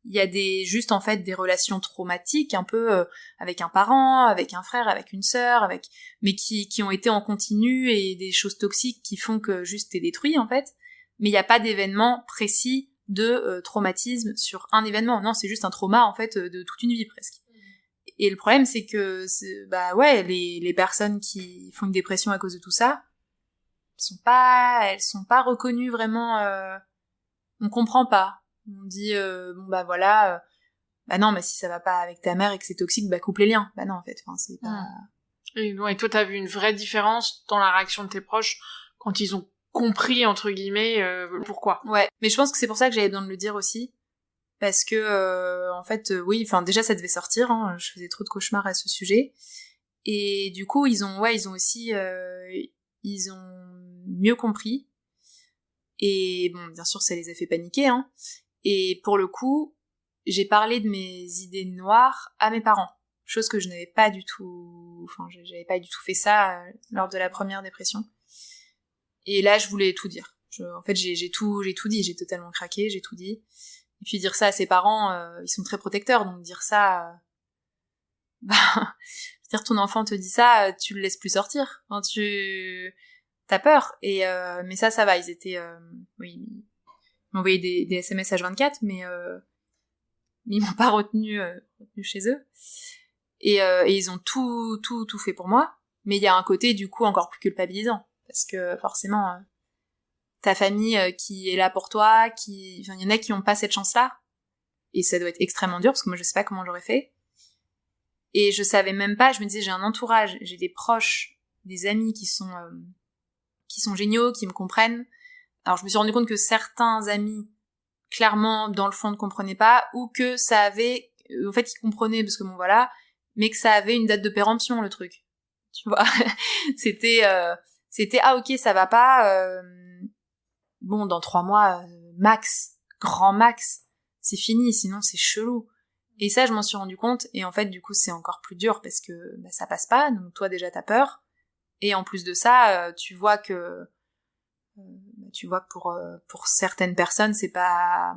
S1: il y a juste en fait des relations traumatiques, un peu avec un parent, avec un frère, avec une sœur, mais qui ont été en continu, et des choses toxiques qui font que juste t'es détruit en fait. Mais il n'y a pas d'événement précis de traumatisme sur un événement. Non, c'est juste un trauma en fait de toute une vie presque. Et le problème, c'est que les personnes qui font une dépression à cause de tout ça, elles sont pas reconnues vraiment. On comprend pas. On dit non, mais si ça va pas avec ta mère et que c'est toxique, coupe les liens. Non, en fait, c'est pas.
S2: Et toi, t'as vu une vraie différence dans la réaction de tes proches quand ils ont compris entre guillemets pourquoi.
S1: Ouais, mais je pense que c'est pour ça que j'avais besoin de le dire aussi. Parce que en fait, déjà ça devait sortir, je faisais trop de cauchemars à ce sujet, et du coup ils ont aussi ils ont mieux compris, et bon, bien sûr ça les a fait paniquer, et pour le coup j'ai parlé de mes idées noires à mes parents, chose que je n'avais pas du tout, j'avais pas du tout fait ça lors de la première dépression, et là je voulais tout dire. En fait j'ai tout dit, j'ai totalement craqué, j'ai tout dit. Et puis dire ça à ses parents, ils sont très protecteurs, donc dire ça, dire ton enfant te dit ça, tu le laisses plus sortir. T'as peur. Et mais ça va. Ils étaient, ils m'envoyaient des SMS H24, mais ils m'ont pas retenu chez eux. Et ils ont tout fait pour moi. Mais il y a un côté du coup encore plus culpabilisant, parce que forcément. Ta famille qui est là pour toi, il y en a qui ont pas cette chance-là, et ça doit être extrêmement dur, parce que moi je sais pas comment j'aurais fait, et je savais même pas, je me disais j'ai un entourage, j'ai des proches, des amis qui sont géniaux, qui me comprennent. Alors je me suis rendu compte que certains amis clairement dans le fond ne comprenaient pas, ou que ça avait, en fait ils comprenaient parce que bon voilà, mais que ça avait une date de péremption le truc, tu vois. c'était ah ok ça va pas, bon, dans 3 mois, grand max, c'est fini, sinon c'est chelou. Et ça, je m'en suis rendu compte, et en fait, du coup, c'est encore plus dur, parce que ça passe pas, donc toi, déjà, t'as peur, et en plus de ça, tu vois que pour certaines personnes, c'est pas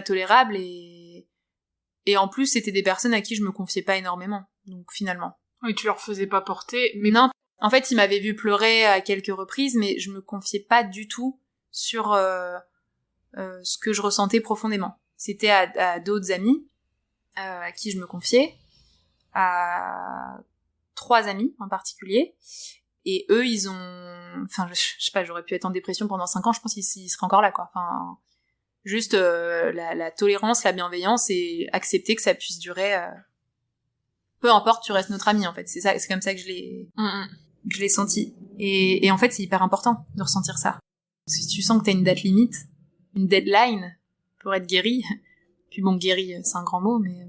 S1: tolérable, et en plus, c'était des personnes à qui je me confiais pas énormément, donc finalement.
S2: Oui, tu leur faisais pas porter, mais...
S1: Non. En fait, ils m'avaient vu pleurer à quelques reprises, mais je me confiais pas du tout sur ce que je ressentais profondément. C'était à d'autres amis à qui je me confiais, à 3 amis en particulier, et eux, ils ont... je sais pas, j'aurais pu être en dépression pendant 5 ans, je pense qu'ils seraient encore là, quoi. Juste la tolérance, la bienveillance, et accepter que ça puisse durer peu importe, tu restes notre ami, en fait. C'est comme ça que je l'ai senti. Et en fait, c'est hyper important de ressentir ça. Si tu sens que t'as une date limite, une deadline pour être guéri, puis bon, guéri, c'est un grand mot, mais...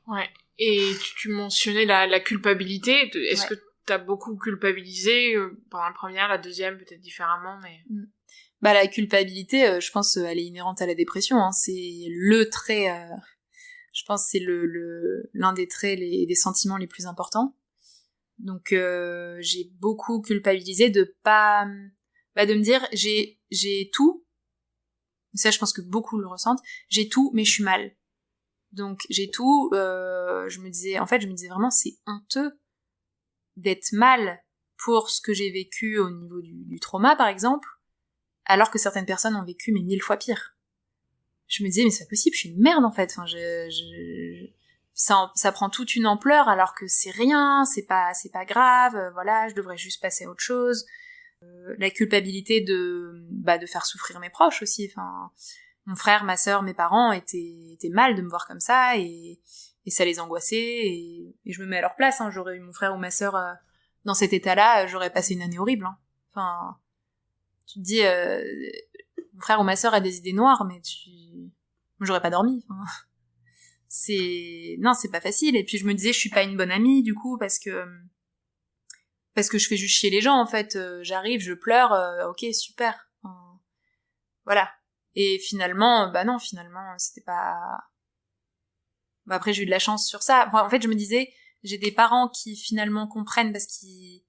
S2: Ouais. Et tu mentionnais la culpabilité. Est-ce que t'as beaucoup culpabilisé pendant la première, la deuxième, peut-être différemment, mais...
S1: Bah, la culpabilité, je pense, elle est inhérente à la dépression, hein. C'est le trait, je pense, c'est l'un des traits, des sentiments les plus importants. Donc, j'ai beaucoup culpabilisé de me dire, j'ai tout. Ça, je pense que beaucoup le ressentent. J'ai tout, mais je suis mal. Donc, j'ai tout, je me disais vraiment, c'est honteux d'être mal pour ce que j'ai vécu au niveau du trauma, par exemple, alors que certaines personnes ont vécu, mais 1000 fois pire. Je me disais, mais c'est pas possible, je suis une merde, en fait. Enfin, ça prend toute une ampleur, alors que c'est rien, c'est pas grave, voilà, je devrais juste passer à autre chose. La culpabilité de faire souffrir mes proches aussi, enfin, mon frère, ma sœur, mes parents étaient mal de me voir comme ça, et ça les angoissait, et je me mets à leur place, hein. J'aurais eu mon frère ou ma sœur dans cet état-là, j'aurais passé une année horrible, hein. Enfin, tu te dis, mon frère ou ma sœur a des idées noires, mais j'aurais pas dormi. Enfin, c'est pas facile. Et puis je me disais, je suis pas une bonne amie, du coup, parce que je fais juste chier les gens, en fait. J'arrive, je pleure, ok, super. Enfin, voilà. Et finalement, c'était pas... Bah, après, j'ai eu de la chance sur ça. Enfin, en fait, je me disais, j'ai des parents qui finalement comprennent parce qu'ils...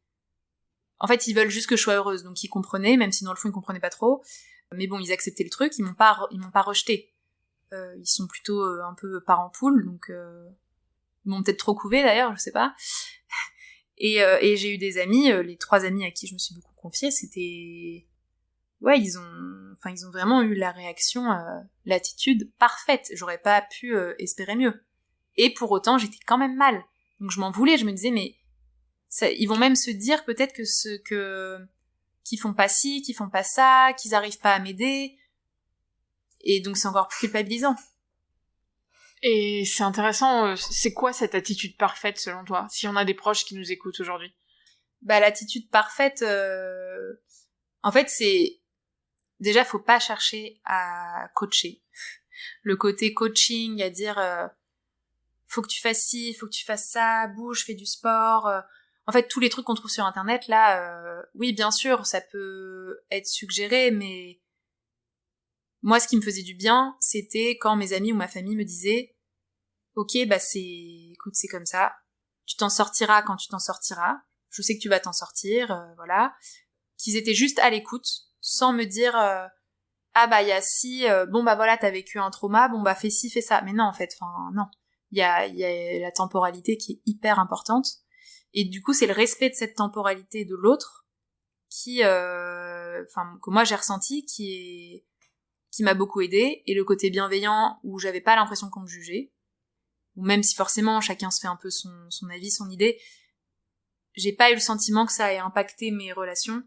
S1: En fait, ils veulent juste que je sois heureuse, donc ils comprenaient, même si dans le fond, ils comprenaient pas trop. Mais bon, ils acceptaient le truc, ils m'ont pas rejeté. Ils sont plutôt un peu parents poules, donc ils m'ont peut-être trop couvé d'ailleurs, je sais pas. Et j'ai eu des amis, les 3 amis à qui je me suis beaucoup confiée, c'était... Ouais, ils ont vraiment eu la réaction, l'attitude parfaite. J'aurais pas pu espérer mieux. Et pour autant, j'étais quand même mal. Donc je m'en voulais, je me disais, mais ils vont même se dire peut-être qu'ils font pas ci, qu'ils font pas ça, qu'ils arrivent pas à m'aider. Et donc c'est encore plus culpabilisant.
S2: Et c'est intéressant, c'est quoi cette attitude parfaite selon toi, si on a des proches qui nous écoutent aujourd'hui?
S1: Bah, l'attitude parfaite, en fait, c'est... Déjà, faut pas chercher à coacher. Le côté coaching, à dire faut que tu fasses ci, faut que tu fasses ça, bouge, fais du sport. En fait, tous les trucs qu'on trouve sur Internet, là, oui, bien sûr, ça peut être suggéré, mais moi, ce qui me faisait du bien, c'était quand mes amis ou ma famille me disaient « Ok, bah écoute, c'est comme ça. Tu t'en sortiras quand tu t'en sortiras. Je sais que tu vas t'en sortir, voilà. » Qu'ils étaient juste à l'écoute, sans me dire ah bah il y a ci, bon bah voilà, t'as vécu un trauma, bon bah fais ci, fais ça. Mais non, en fait, enfin non. Il y a la temporalité qui est hyper importante. Et du coup, c'est le respect de cette temporalité de l'autre que moi j'ai ressenti, qui m'a beaucoup aidée, et le côté bienveillant où j'avais pas l'impression qu'on me jugeait, ou même si forcément chacun se fait un peu son avis, son idée, j'ai pas eu le sentiment que ça ait impacté mes relations.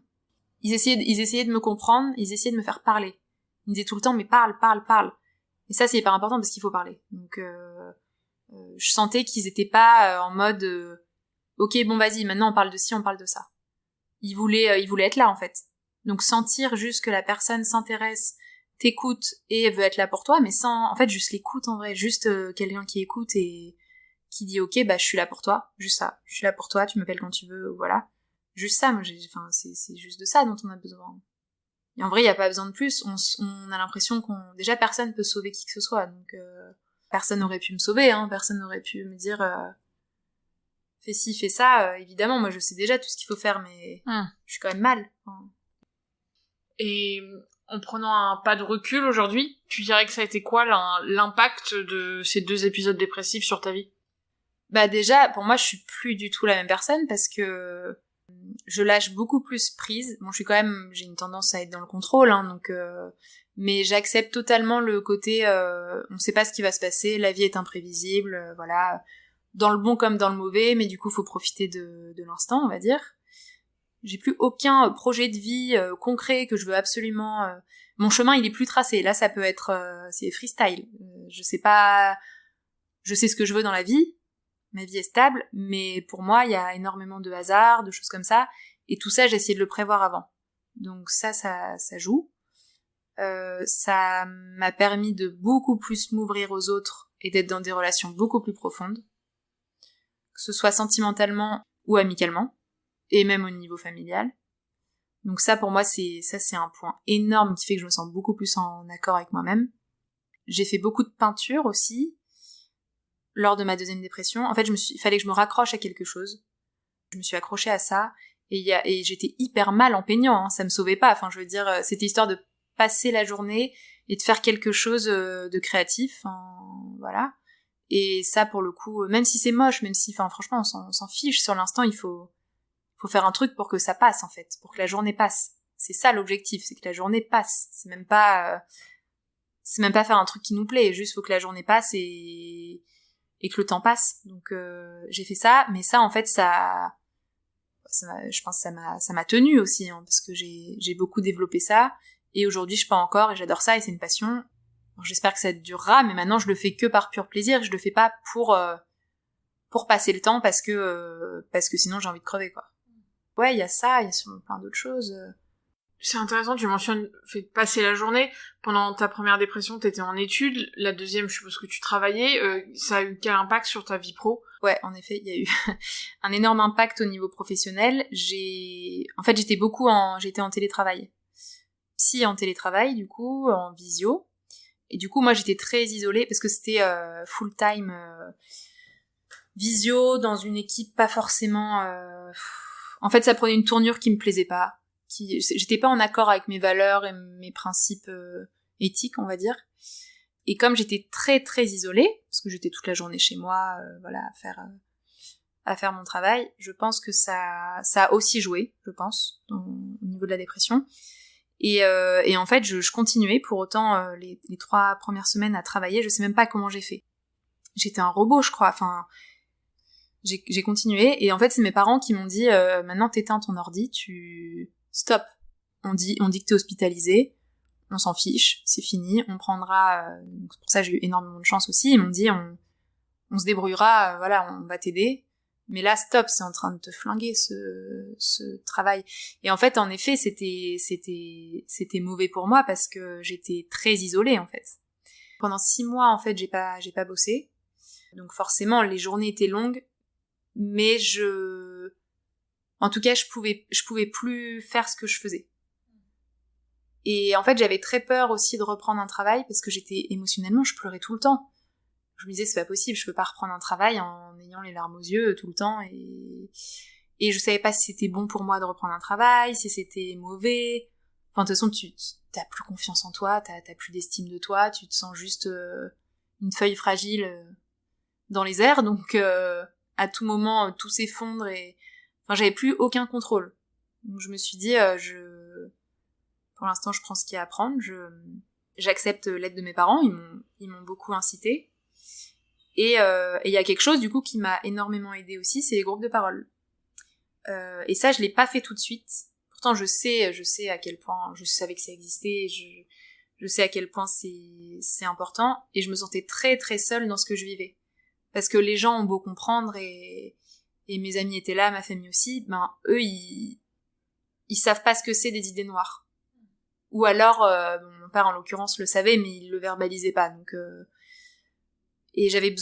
S1: Ils essayaient de me comprendre, ils essayaient de me faire parler. Ils me disaient tout le temps, mais parle. Et ça, c'est hyper important parce qu'il faut parler. Donc, je sentais qu'ils étaient pas en mode, ok, bon, vas-y, maintenant on parle de ci, on parle de ça. Ils voulaient être là, en fait. Donc, sentir juste que la personne s'intéresse, t'écoute et veut être là pour toi, mais sans, en fait, juste l'écoute, en vrai. Juste quelqu'un qui écoute et qui dit, ok, bah, je suis là pour toi. Juste ça. Je suis là pour toi, tu m'appelles quand tu veux, voilà. Juste ça, moi, c'est juste de ça dont on a besoin. Et en vrai, il y a pas besoin de plus. On a l'impression déjà personne peut sauver qui que ce soit. Donc, personne n'aurait pu me sauver, hein. Personne n'aurait pu me dire, fais ci, fais ça. Évidemment, moi, je sais déjà tout ce qu'il faut faire, mais je suis quand même mal. Enfin...
S2: Et en prenant un pas de recul aujourd'hui, tu dirais que ça a été quoi l'impact de ces 2 épisodes dépressifs sur ta vie?
S1: Bah déjà, pour moi, je suis plus du tout la même personne parce que je lâche beaucoup plus prise. Bon, j'ai une tendance à être dans le contrôle, hein, donc, mais j'accepte totalement le côté, on sait pas ce qui va se passer, la vie est imprévisible, voilà, dans le bon comme dans le mauvais, mais du coup, faut profiter de l'instant, on va dire. J'ai plus aucun projet de vie concret que je veux absolument. Mon chemin, il est plus tracé. Là, ça peut être, c'est freestyle. Je sais ce que je veux dans la vie. Ma vie est stable, mais pour moi, il y a énormément de hasard, de choses comme ça, et tout ça, j'ai essayé de le prévoir avant. Donc ça joue. Ça m'a permis de beaucoup plus m'ouvrir aux autres et d'être dans des relations beaucoup plus profondes, que ce soit sentimentalement ou amicalement, et même au niveau familial. Donc ça, pour moi, c'est un point énorme qui fait que je me sens beaucoup plus en accord avec moi-même. J'ai fait beaucoup de peinture aussi, lors de ma deuxième dépression. En fait, il fallait que je me raccroche à quelque chose. Je me suis accrochée à ça, et j'étais hyper mal en peignant, hein. Ça me sauvait pas. Enfin, je veux dire, c'était histoire de passer la journée et de faire quelque chose de créatif, voilà. Et ça, pour le coup, même si c'est moche, même si, enfin, franchement, on s'en fiche. Sur l'instant, il faut faire un truc pour que ça passe, en fait, pour que la journée passe. C'est ça l'objectif, c'est que la journée passe. C'est même pas faire un truc qui nous plaît. Juste, faut que la journée passe et que le temps passe. Donc j'ai fait ça, mais ça, en fait, je pense que ça m'a tenue aussi, hein, parce que j'ai beaucoup développé ça, et aujourd'hui je peins encore et j'adore ça et c'est une passion. Alors, j'espère que ça durera, mais maintenant je le fais que par pur plaisir, je le fais pas pour passer le temps parce que sinon j'ai envie de crever, quoi. Ouais, il y a ça, il y a sûrement plein d'autres choses.
S2: C'est intéressant, tu mentionnes fait passer la journée. Pendant ta première dépression, t'étais en études. La deuxième, je suppose que tu travaillais. Ça a eu quel impact sur ta vie pro?
S1: Ouais, en effet, il y a eu un énorme impact au niveau professionnel. J'étais en télétravail. Psy en télétravail, du coup, en visio. Et du coup, moi, j'étais très isolée parce que c'était full-time visio dans une équipe pas forcément... En fait, ça prenait une tournure qui me plaisait pas. J'étais pas en accord avec mes valeurs et mes principes éthiques, on va dire. Et comme j'étais très très isolée, parce que j'étais toute la journée chez moi, voilà, à faire mon travail, je pense que ça a aussi joué, je pense, au niveau de la dépression. Et en fait, je continuais pour autant les 3 premières semaines à travailler, je sais même pas comment j'ai fait. J'étais un robot, je crois, enfin... J'ai continué, et en fait, c'est mes parents qui m'ont dit maintenant t'éteins ton ordi, stop. On dit que t'es hospitalisé, on s'en fiche, c'est fini, on prendra... Donc pour ça, j'ai eu énormément de chance aussi. Ils m'ont dit on se débrouillera, voilà, on va t'aider. Mais là, stop, c'est en train de te flinguer, ce travail. Et en fait, en effet, c'était mauvais pour moi parce que j'étais très isolée, en fait. Pendant 6 mois, en fait, j'ai pas bossé. Donc forcément, les journées étaient longues, mais en tout cas, je pouvais plus faire ce que je faisais. Et en fait, j'avais très peur aussi de reprendre un travail parce que émotionnellement, je pleurais tout le temps. Je me disais, c'est pas possible, je peux pas reprendre un travail en ayant les larmes aux yeux tout le temps, et je savais pas si c'était bon pour moi de reprendre un travail, si c'était mauvais. Enfin, de toute façon, t'as plus confiance en toi, t'as plus d'estime de toi, tu te sens juste une feuille fragile dans les airs, donc à tout moment, tout s'effondre, et enfin, j'avais plus aucun contrôle. Donc je me suis dit, pour l'instant, je prends ce qu'il y a à prendre, j'accepte l'aide de mes parents, ils m'ont beaucoup incité. Et il y a quelque chose, du coup, qui m'a énormément aidée aussi, c'est les groupes de parole. Et ça, je l'ai pas fait tout de suite. Pourtant, je sais à quel point, je savais que ça existait, je sais à quel point c'est important, et je me sentais très très seule dans ce que je vivais. Parce que les gens ont beau comprendre, et mes amis étaient là, ma famille aussi, ben, eux, ils savent pas ce que c'est des idées noires. Ou alors, mon père en l'occurrence le savait, mais il le verbalisait pas, donc... Et j'avais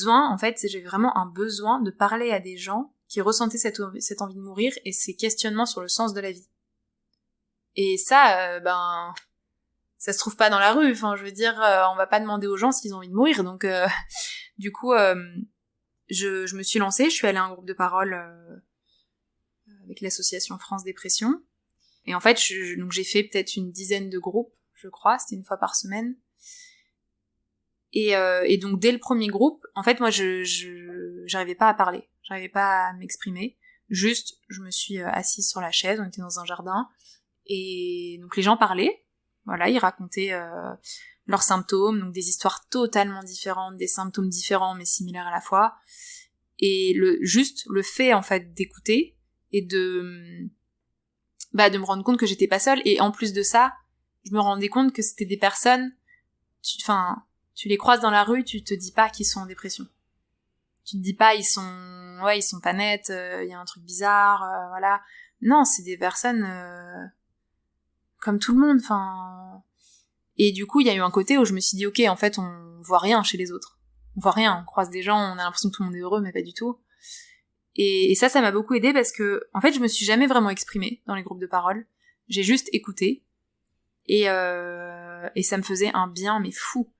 S1: vraiment un besoin de parler à des gens qui ressentaient cette envie de mourir et ces questionnements sur le sens de la vie. Et ça, ça se trouve pas dans la rue. Enfin, je veux dire, on va pas demander aux gens s'ils ont envie de mourir. Donc, du coup, je me suis lancée. Je suis allée à un groupe de parole avec l'association France Dépression. Et en fait, donc j'ai fait peut-être une dizaine de groupes, je crois. C'était 1 fois par semaine. Et donc dès le premier groupe, en fait, moi, j'arrivais pas à parler, j'arrivais pas à m'exprimer. Juste, je me suis assise sur la chaise, on était dans un jardin, et donc les gens parlaient, voilà, ils racontaient leurs symptômes, donc des histoires totalement différentes, des symptômes différents mais similaires à la fois. Et le fait, en fait, d'écouter et de me rendre compte que j'étais pas seule, et en plus de ça, je me rendais compte que c'était des personnes, tu les croises dans la rue, tu te dis pas qu'ils sont en dépression. Tu te dis pas ils sont pas nets, il y a un truc bizarre, voilà. Non, c'est des personnes comme tout le monde, enfin. Et du coup, il y a eu un côté où je me suis dit, ok, en fait, on voit rien chez les autres. On voit rien, on croise des gens, on a l'impression que tout le monde est heureux, mais pas du tout. Et ça m'a beaucoup aidée parce que, en fait, je me suis jamais vraiment exprimée dans les groupes de parole. J'ai juste écouté. Et ça me faisait un bien, mais fou.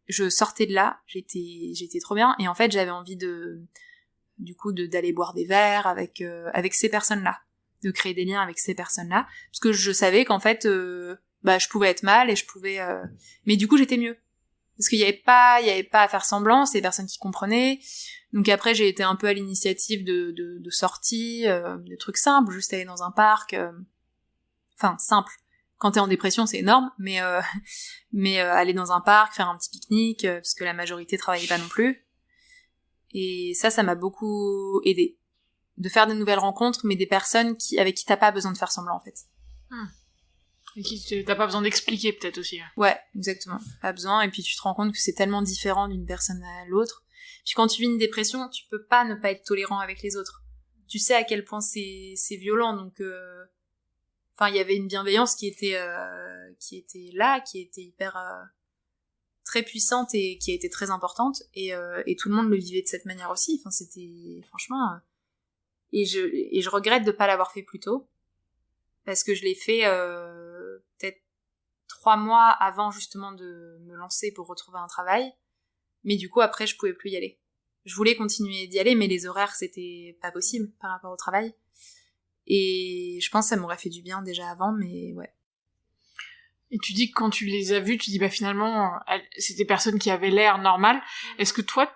S1: Je sortais de là, j'étais trop bien. Et en fait, j'avais envie d'aller boire des verres avec ces personnes-là. De créer des liens avec ces personnes-là. Parce que je savais qu'en fait, je pouvais être mal et je pouvais... Mais du coup, j'étais mieux. Parce qu'il y avait pas à faire semblant, c'est des personnes qui comprenaient. Donc après, j'ai été un peu à l'initiative de sorties, de trucs simples, juste aller dans un parc. Enfin, simple. Quand t'es en dépression, c'est énorme, mais aller dans un parc, faire un petit pique-nique, parce que la majorité travaillait pas non plus. Et ça m'a beaucoup aidé. De faire des nouvelles rencontres, mais des personnes avec qui t'as pas besoin de faire semblant, en fait.
S2: Et qui t'as pas besoin d'expliquer, peut-être, aussi.
S1: Ouais, exactement. Pas besoin, et puis tu te rends compte que c'est tellement différent d'une personne à l'autre. Puis quand tu vis une dépression, tu peux pas ne pas être tolérant avec les autres. Tu sais à quel point c'est violent, donc... Enfin, il y avait une bienveillance qui était là, qui était hyper... très puissante et qui a été très importante, et tout le monde le vivait de cette manière aussi. Enfin, c'était... Franchement... Et je regrette de pas l'avoir fait plus tôt, parce que je l'ai fait peut-être 3 mois avant justement de me lancer pour retrouver un travail, mais du coup après je pouvais plus y aller. Je voulais continuer d'y aller, mais les horaires c'était pas possible par rapport au travail, et je pense que ça m'aurait fait du bien déjà avant, mais ouais.
S2: Et tu dis que quand tu les as vus, tu dis finalement c'est des personnes qui avaient l'air normales. Est-ce que toi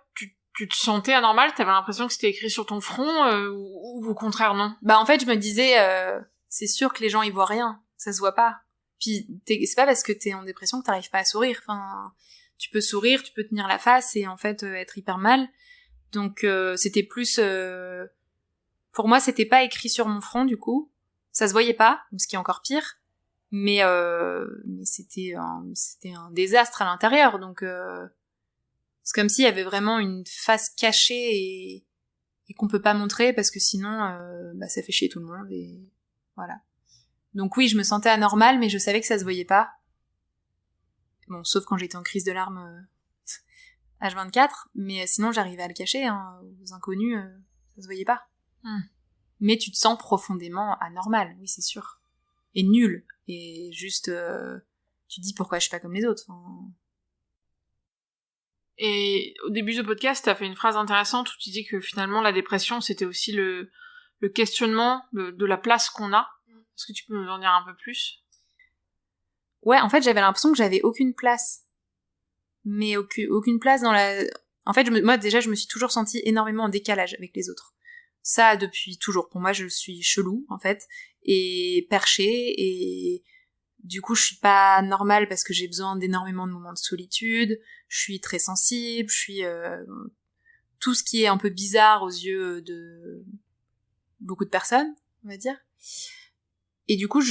S2: tu te sentais anormal? T'avais l'impression que c'était écrit sur ton front, ou au contraire non?
S1: En fait je me disais c'est sûr que les gens ils voient rien, ça se voit pas. Puis c'est pas parce que t'es en dépression que t'arrives pas à sourire. Enfin, tu peux sourire, tu peux tenir la face et en fait être hyper mal. Donc c'était plus pour moi c'était pas écrit sur mon front du coup, ça se voyait pas, ce qui est encore pire. Mais c'était un désastre à l'intérieur, donc c'est comme s'il y avait vraiment une face cachée et qu'on peut pas montrer parce que sinon ça fait chier tout le monde, et voilà. Donc oui, je me sentais anormale, mais je savais que ça se voyait pas. Bon, sauf quand j'étais en crise de larmes H24, mais sinon j'arrivais à le cacher, hein, aux inconnus, ça se voyait pas. Mais tu te sens profondément anormal, oui c'est sûr. Et nul. Et juste, tu te dis pourquoi je suis pas comme les autres. Enfin...
S2: Et au début du podcast, t'as fait une phrase intéressante où tu dis que finalement la dépression c'était aussi le questionnement de la place qu'on a. Est-ce que tu peux nous en dire un peu plus?
S1: Ouais, en fait j'avais l'impression que j'avais aucune place. Mais aucune place dans la... En fait, moi déjà je me suis toujours sentie énormément en décalage avec les autres. Ça depuis toujours. Pour moi je suis chelou en fait, et perchée, et du coup je suis pas normale parce que j'ai besoin d'énormément de moments de solitude, je suis très sensible, je suis tout ce qui est un peu bizarre aux yeux de beaucoup de personnes, on va dire. Et du coup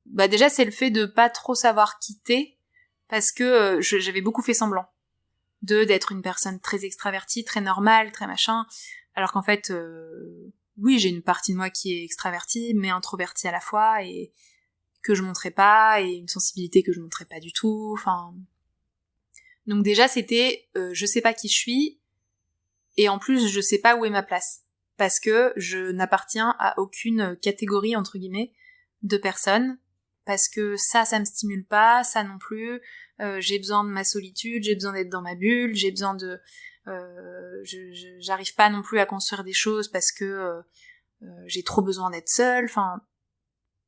S1: déjà c'est le fait de pas trop savoir quitter, parce que j'avais beaucoup fait semblant d'être une personne très extravertie, très normale, très machin, alors qu'en fait oui, j'ai une partie de moi qui est extravertie mais introvertie à la fois, et que je montrais pas, et une sensibilité que je montrais pas du tout, enfin... Donc déjà c'était je sais pas qui je suis, et en plus je sais pas où est ma place, parce que je n'appartiens à aucune catégorie entre guillemets de personnes, parce que ça me stimule pas, ça non plus, j'ai besoin de ma solitude, j'ai besoin d'être dans ma bulle, j'ai besoin de... j'arrive pas non plus à construire des choses parce que j'ai trop besoin d'être seule, enfin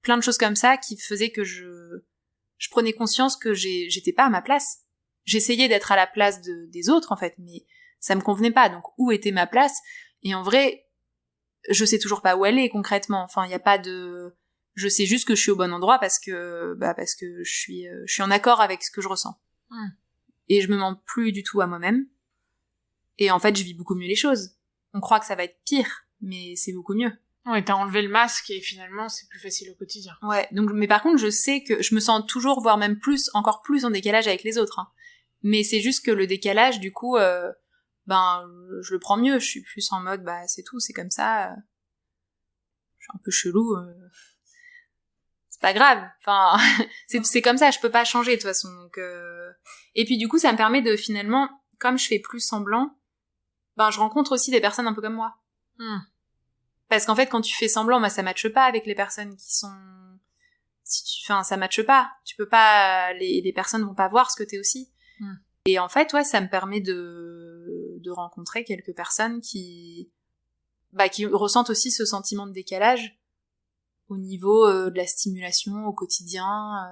S1: plein de choses comme ça qui faisaient que je prenais conscience que j'étais pas à ma place. J'essayais d'être à la place des autres en fait, mais ça me convenait pas, donc où était ma place? Et en vrai, je sais toujours pas où elle est concrètement, enfin il y a pas de... Je sais juste que je suis au bon endroit parce que je suis en accord avec ce que je ressens. Et je me mens plus du tout à moi-même. Et en fait, je vis beaucoup mieux les choses. On croit que ça va être pire, mais c'est beaucoup mieux.
S2: Ouais, t'as enlevé le masque et finalement, c'est plus facile au quotidien.
S1: Ouais, donc, mais par contre, je sais que je me sens toujours, voire même encore plus en décalage avec les autres, hein. Mais c'est juste que le décalage, du coup, je le prends mieux. Je suis plus en mode, c'est tout, c'est comme ça. Je suis un peu chelou. C'est pas grave. Enfin, c'est comme ça, je peux pas changer, de toute façon. Donc, Et puis, du coup, ça me permet de, finalement, comme je fais plus semblant, je rencontre aussi des personnes un peu comme moi. Parce qu'en fait, quand tu fais semblant, ça matche pas avec les personnes qui sont... ça matche pas. Tu peux pas... Les personnes vont pas voir ce que t'es aussi. Et en fait, ouais, ça me permet de rencontrer quelques personnes qui ressentent aussi ce sentiment de décalage au niveau de la stimulation au quotidien,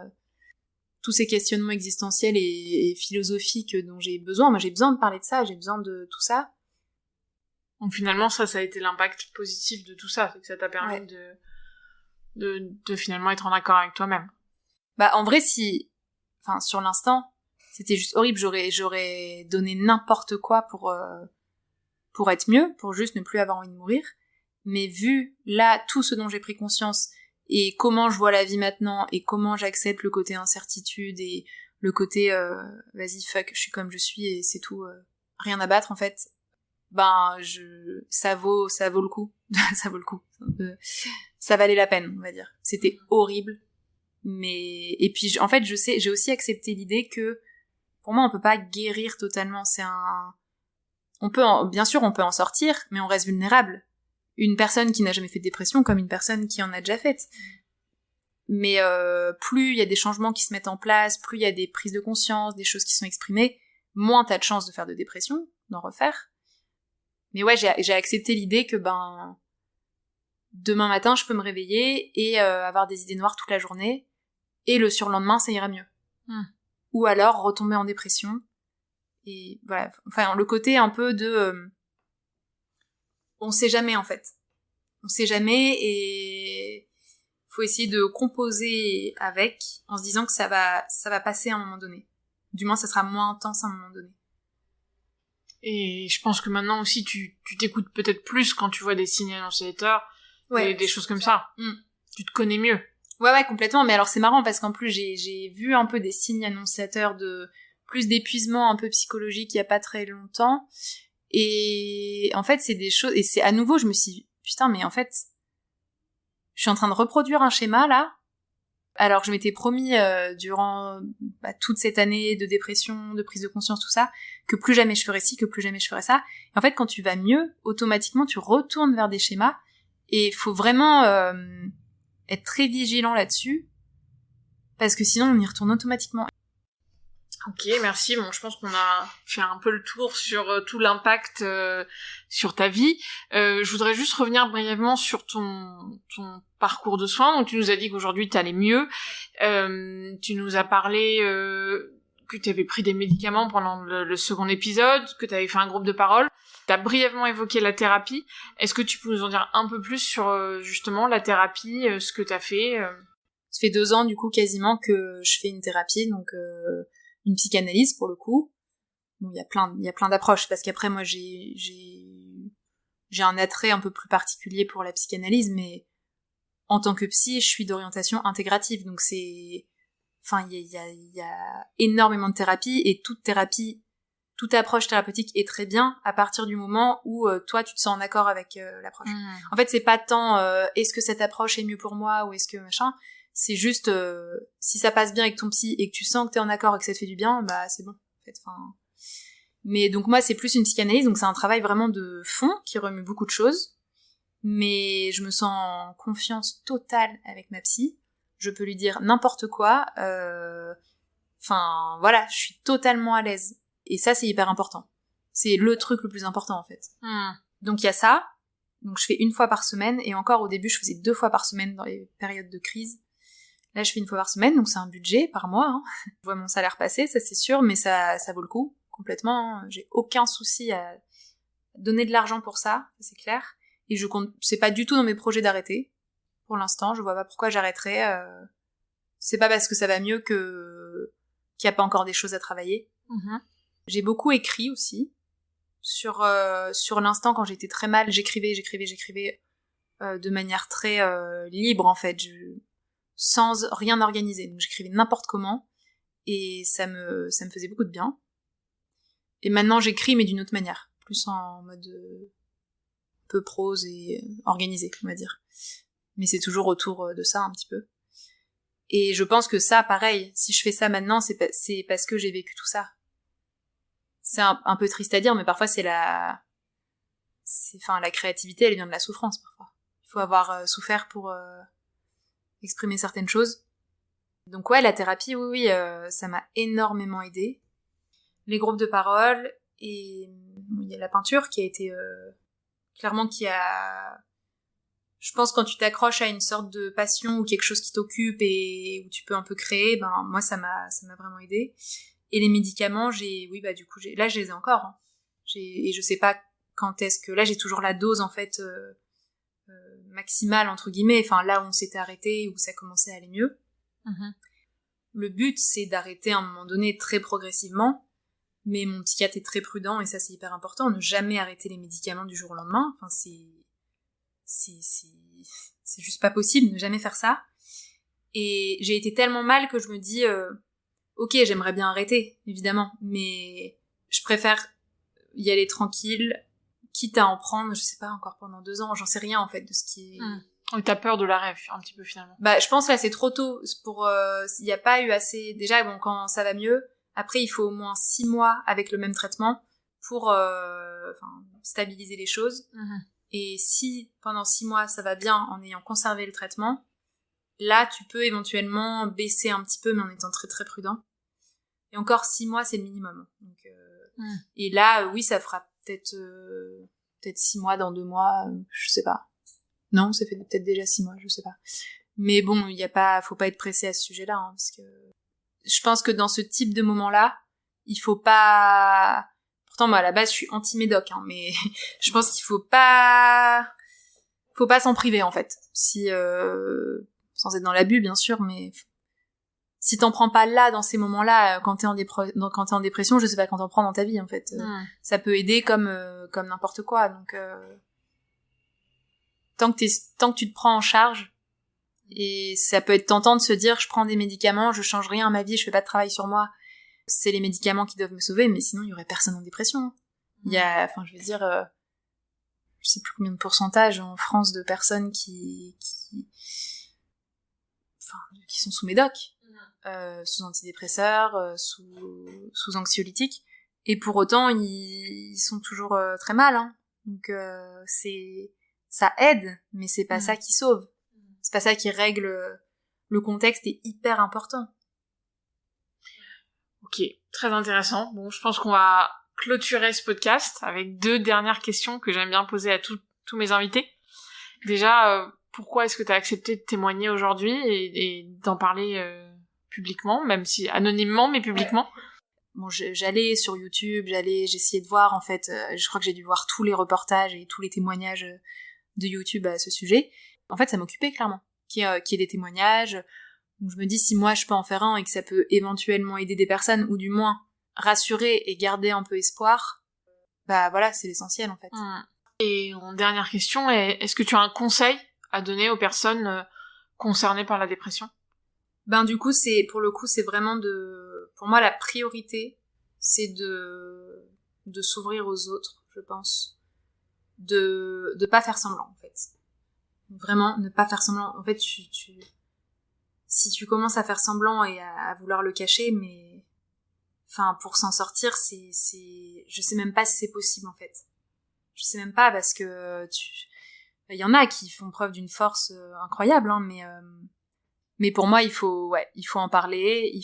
S1: tous ces questionnements existentiels et philosophiques dont j'ai besoin. Moi, j'ai besoin de parler de ça, j'ai besoin de tout ça.
S2: Donc finalement, ça a été l'impact positif de tout ça, c'est que ça t'a permis de finalement être en accord avec toi-même.
S1: En vrai, sur l'instant, c'était juste horrible, j'aurais donné n'importe quoi pour être mieux, pour juste ne plus avoir envie de mourir. Mais vu, là, tout ce dont j'ai pris conscience, et comment je vois la vie maintenant, et comment j'accepte le côté incertitude, et le côté, vas-y, fuck, je suis comme je suis, et c'est tout, rien à battre, en fait, ça vaut le coup. Ça vaut le coup. Ça valait la peine, on va dire. C'était horrible. Et puis, en fait, j'ai aussi accepté l'idée que, pour moi, on peut pas guérir totalement. Bien sûr, on peut en sortir, mais on reste vulnérable. Une personne qui n'a jamais fait de dépression comme une personne qui en a déjà faite. Mais plus il y a des changements qui se mettent en place, plus il y a des prises de conscience, des choses qui sont exprimées, moins t'as de chances de faire de dépression, d'en refaire. Mais ouais, j'ai accepté l'idée que demain matin, je peux me réveiller et avoir des idées noires toute la journée, et le surlendemain, ça ira mieux. Ou alors retomber en dépression. Et voilà, enfin, le côté un peu de... on sait jamais, en fait. On sait jamais, et faut essayer de composer avec, en se disant que ça va passer à un moment donné. Du moins, ça sera moins intense à un moment donné.
S2: Et je pense que maintenant aussi, tu t'écoutes peut-être plus quand tu vois des signes annonciateurs, des choses comme ça. Tu te connais mieux.
S1: Ouais, complètement. Mais alors, c'est marrant, parce qu'en plus, j'ai vu un peu des signes annonciateurs plus d'épuisement un peu psychologique il y a pas très longtemps. Et en fait, c'est des choses... Et c'est à nouveau, je me suis dit, putain, mais en fait, je suis en train de reproduire un schéma, là, alors que je m'étais promis durant toute cette année de dépression, de prise de conscience, tout ça, que plus jamais je ferais ci, que plus jamais je ferais ça. Et en fait, quand tu vas mieux, automatiquement, tu retournes vers des schémas, et il faut vraiment être très vigilant là-dessus, parce que sinon, on y retourne automatiquement.
S2: Ok, merci. Bon, je pense qu'on a fait un peu le tour sur tout l'impact sur ta vie. Je voudrais juste revenir brièvement sur ton parcours de soins. Donc, tu nous as dit qu'aujourd'hui, t'allais mieux. Tu nous as parlé que tu avais pris des médicaments pendant le second épisode, que tu avais fait un groupe de parole. Tu as brièvement évoqué la thérapie. Est-ce que tu peux nous en dire un peu plus sur justement la thérapie, ce que tu as fait
S1: Ça fait 2 ans, du coup, quasiment, que je fais une thérapie, donc... une psychanalyse pour le coup. Bon, il y a plein d'approches, parce qu'après moi j'ai un attrait un peu plus particulier pour la psychanalyse, mais en tant que psy, je suis d'orientation intégrative, donc il y a énormément de thérapies, et toute approche thérapeutique est très bien à partir du moment où toi tu te sens en accord avec l'approche. En fait, c'est pas tant est-ce que cette approche est mieux pour moi ou est-ce que machin. C'est juste, si ça passe bien avec ton psy et que tu sens que t'es en accord et que ça te fait du bien, c'est bon, en fait, Mais donc moi, c'est plus une psychanalyse, donc c'est un travail vraiment de fond, qui remue beaucoup de choses, mais je me sens en confiance totale avec ma psy, je peux lui dire n'importe quoi, voilà, je suis totalement à l'aise, et ça, c'est hyper important. C'est le truc le plus important, en fait. Donc il y a ça, donc je fais 1 fois par semaine, et encore au début, je faisais 2 fois par semaine dans les périodes de crise. Là, je fais 1 fois par semaine, donc c'est un budget par mois. Hein. Je vois mon salaire passer, ça c'est sûr, mais ça vaut le coup, complètement. Hein. J'ai aucun souci à donner de l'argent pour ça c'est clair. Et c'est pas du tout dans mes projets d'arrêter. Pour l'instant, je vois pas pourquoi j'arrêterais. C'est pas parce que ça va mieux qu'il y a pas encore des choses à travailler. J'ai beaucoup écrit aussi. Sur l'instant, quand j'étais très mal, j'écrivais de manière très libre, en fait. Sans rien organiser. Donc j'écrivais n'importe comment, et ça me faisait beaucoup de bien. Et maintenant j'écris, mais d'une autre manière. plus en mode peu prose et organisé, on va dire. Mais c'est toujours autour de ça un petit peu. Et je pense que ça, pareil, si je fais ça maintenant, c'est parce que j'ai vécu tout ça. C'est un peu triste à dire, mais parfois la créativité, elle vient de la souffrance, parfois. Il faut avoir souffert pour exprimer certaines choses. Donc ouais, la thérapie, oui, ça m'a énormément aidée. Les groupes de parole, et il y a la peinture qui a été... clairement je pense quand tu t'accroches à une sorte de passion ou quelque chose qui t'occupe et où tu peux un peu créer, ben moi ça m'a vraiment aidé. Et les médicaments, là je les ai encore. Hein. Et je sais pas quand est-ce que là j'ai toujours la dose en fait maximale entre guillemets, enfin là où on s'était arrêté, où ça commençait à aller mieux. Mm-hmm. Le but c'est d'arrêter à un moment donné très progressivement, mais mon psychiatre est très prudent et ça c'est hyper important, ne jamais arrêter les médicaments du jour au lendemain. Enfin c'est juste pas possible, ne jamais faire ça. Et j'ai été tellement mal que je me dis ok, j'aimerais bien arrêter, évidemment, mais je préfère y aller tranquille, quitte à en prendre, je sais pas, encore pendant 2 ans, j'en sais rien en fait de ce qui est...
S2: Oui, t'as peur de l'arrêt, un petit peu finalement.
S1: Bah, je pense là c'est trop tôt pour... il y a pas eu assez... Déjà, bon, quand ça va mieux, après il faut au moins 6 mois avec le même traitement pour stabiliser les choses. Mm-hmm. Et si pendant 6 mois ça va bien en ayant conservé le traitement, là tu peux éventuellement baisser un petit peu mais en étant très très prudent. Et encore 6 mois c'est le minimum. Donc, et là oui ça fera peut-être 6 mois dans 2 mois, je sais pas. Non, ça fait peut-être déjà 6 mois, je sais pas. Mais bon, faut pas être pressé à ce sujet-là, hein, parce que je pense que dans ce type de moment-là, il faut pas... Pourtant, moi, à la base, je suis anti-médoc, hein, mais je pense qu'il faut pas s'en priver, en fait. Sans être dans l'abus, bien sûr, mais si t'en prends pas là, dans ces moments-là, quand t'es en dépression, je sais pas quand t'en prends dans ta vie, en fait. Ça peut aider comme n'importe quoi, donc... Tant que tu te prends en charge, et ça peut être tentant de se dire, je prends des médicaments, je change rien à ma vie, je fais pas de travail sur moi, c'est les médicaments qui doivent me sauver, mais sinon il y aurait personne en dépression. Il y a, je sais plus combien de pourcentage en France de personnes qui sont sous médoc, sous antidépresseurs, sous anxiolytiques, et pour autant ils sont toujours très mal, hein. Donc ça aide, mais c'est pas ça qui sauve. C'est pas ça qui règle. Le contexte est hyper important.
S2: Ok, très intéressant. Bon, je pense qu'on va clôturer ce podcast avec 2 dernières questions que j'aime bien poser à tous mes invités. Déjà, pourquoi est-ce que tu as accepté de témoigner aujourd'hui et d'en parler publiquement, même si anonymement, mais publiquement?
S1: Bon, j'allais sur YouTube, j'essayais de voir, en fait, je crois que j'ai dû voir tous les reportages et tous les témoignages de YouTube à ce sujet. En fait, ça m'occupait clairement, qu'il y ait des témoignages. Donc je me dis, si moi je peux en faire un et que ça peut éventuellement aider des personnes, ou du moins rassurer et garder un peu espoir, bah voilà, c'est l'essentiel en fait.
S2: Et en dernière question, est-ce que tu as un conseil à donner aux personnes concernées par la dépression?
S1: Ben du coup, pour le coup, c'est vraiment pour moi la priorité, c'est de s'ouvrir aux autres, je pense. De pas faire semblant en fait. Vraiment, ne pas faire semblant. En fait, si tu commences à faire semblant et à vouloir le cacher, mais pour s'en sortir, je sais même pas si c'est possible en fait. Je sais même pas, parce que il y en a qui font preuve d'une force incroyable, hein, mais pour moi il faut en parler,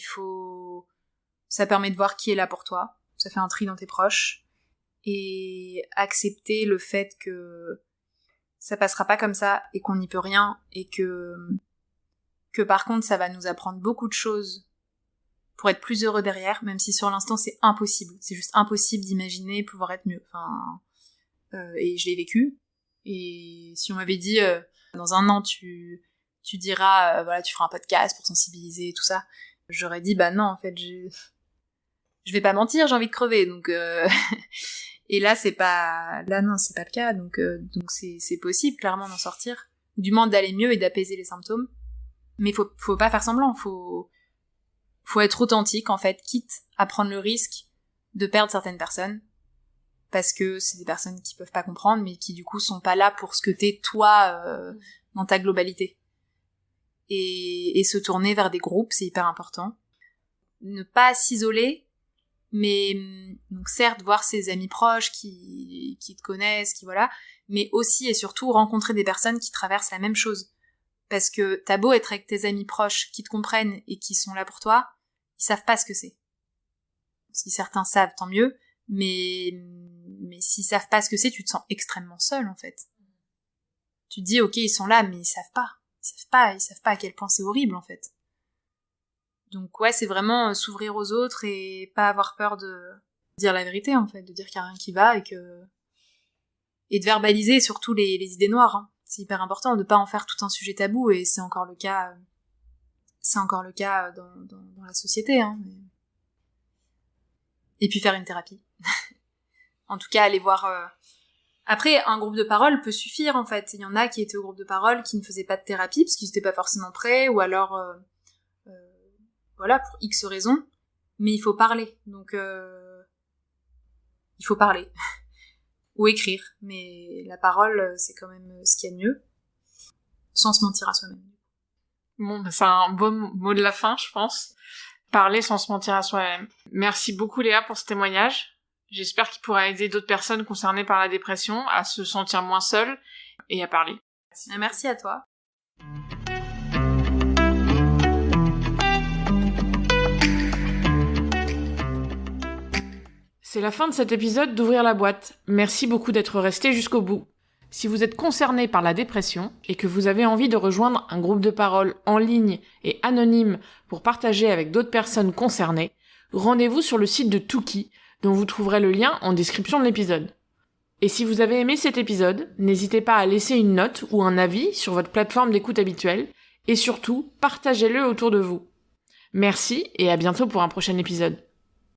S1: ça permet de voir qui est là pour toi, ça fait un tri dans tes proches, et accepter le fait que ça passera pas comme ça et qu'on n'y peut rien, et que par contre ça va nous apprendre beaucoup de choses pour être plus heureux derrière, même si sur l'instant c'est impossible, c'est juste impossible d'imaginer pouvoir être mieux. Et je l'ai vécu, et si on m'avait dit dans 1 an tu diras voilà, tu feras un podcast pour sensibiliser et tout ça, j'aurais dit bah non, en fait je vais pas mentir, j'ai envie de crever, donc et là c'est pas le cas, donc c'est possible clairement d'en sortir, ou du moins d'aller mieux et d'apaiser les symptômes, mais faut pas faire semblant, faut être authentique en fait, quitte à prendre le risque de perdre certaines personnes, parce que c'est des personnes qui peuvent pas comprendre, mais qui du coup sont pas là pour ce que t'es toi dans ta globalité. Et se tourner vers des groupes, c'est hyper important. Ne pas s'isoler, mais donc certes voir ses amis proches qui te connaissent, qui voilà, mais aussi et surtout rencontrer des personnes qui traversent la même chose. Parce que t'as beau être avec tes amis proches qui te comprennent et qui sont là pour toi, ils savent pas ce que c'est. Si certains savent, tant mieux, mais s'ils savent pas ce que c'est, tu te sens extrêmement seul en fait. Tu te dis ok, ils sont là, mais ils savent pas à quel point c'est horrible en fait. Donc ouais, c'est vraiment s'ouvrir aux autres et pas avoir peur de dire la vérité en fait, de dire qu'il y a rien qui va et de verbaliser surtout les idées noires. Hein. C'est hyper important de pas en faire tout un sujet tabou et c'est encore le cas dans la société. Hein, mais... Et puis faire une thérapie. En tout cas, aller voir... Après, un groupe de parole peut suffire en fait. Il y en a qui étaient au groupe de parole qui ne faisaient pas de thérapie parce qu'ils n'étaient pas forcément prêts ou alors... voilà, pour X raisons, mais il faut parler. Donc, il faut parler. Ou écrire. Mais la parole, c'est quand même ce qu'il y a de mieux. Sans se mentir à soi-même.
S2: Bon, c'est un bon mot de la fin, je pense. Parler sans se mentir à soi-même. Merci beaucoup, Léa, pour ce témoignage. J'espère qu'il pourra aider d'autres personnes concernées par la dépression à se sentir moins seules et à parler.
S1: Merci à toi.
S2: C'est la fin de cet épisode d'Ouvrir la boîte. Merci beaucoup d'être resté jusqu'au bout. Si vous êtes concerné par la dépression et que vous avez envie de rejoindre un groupe de parole en ligne et anonyme pour partager avec d'autres personnes concernées, rendez-vous sur le site de Tookie, dont vous trouverez le lien en description de l'épisode. Et si vous avez aimé cet épisode, n'hésitez pas à laisser une note ou un avis sur votre plateforme d'écoute habituelle et surtout, partagez-le autour de vous. Merci et à bientôt pour un prochain épisode.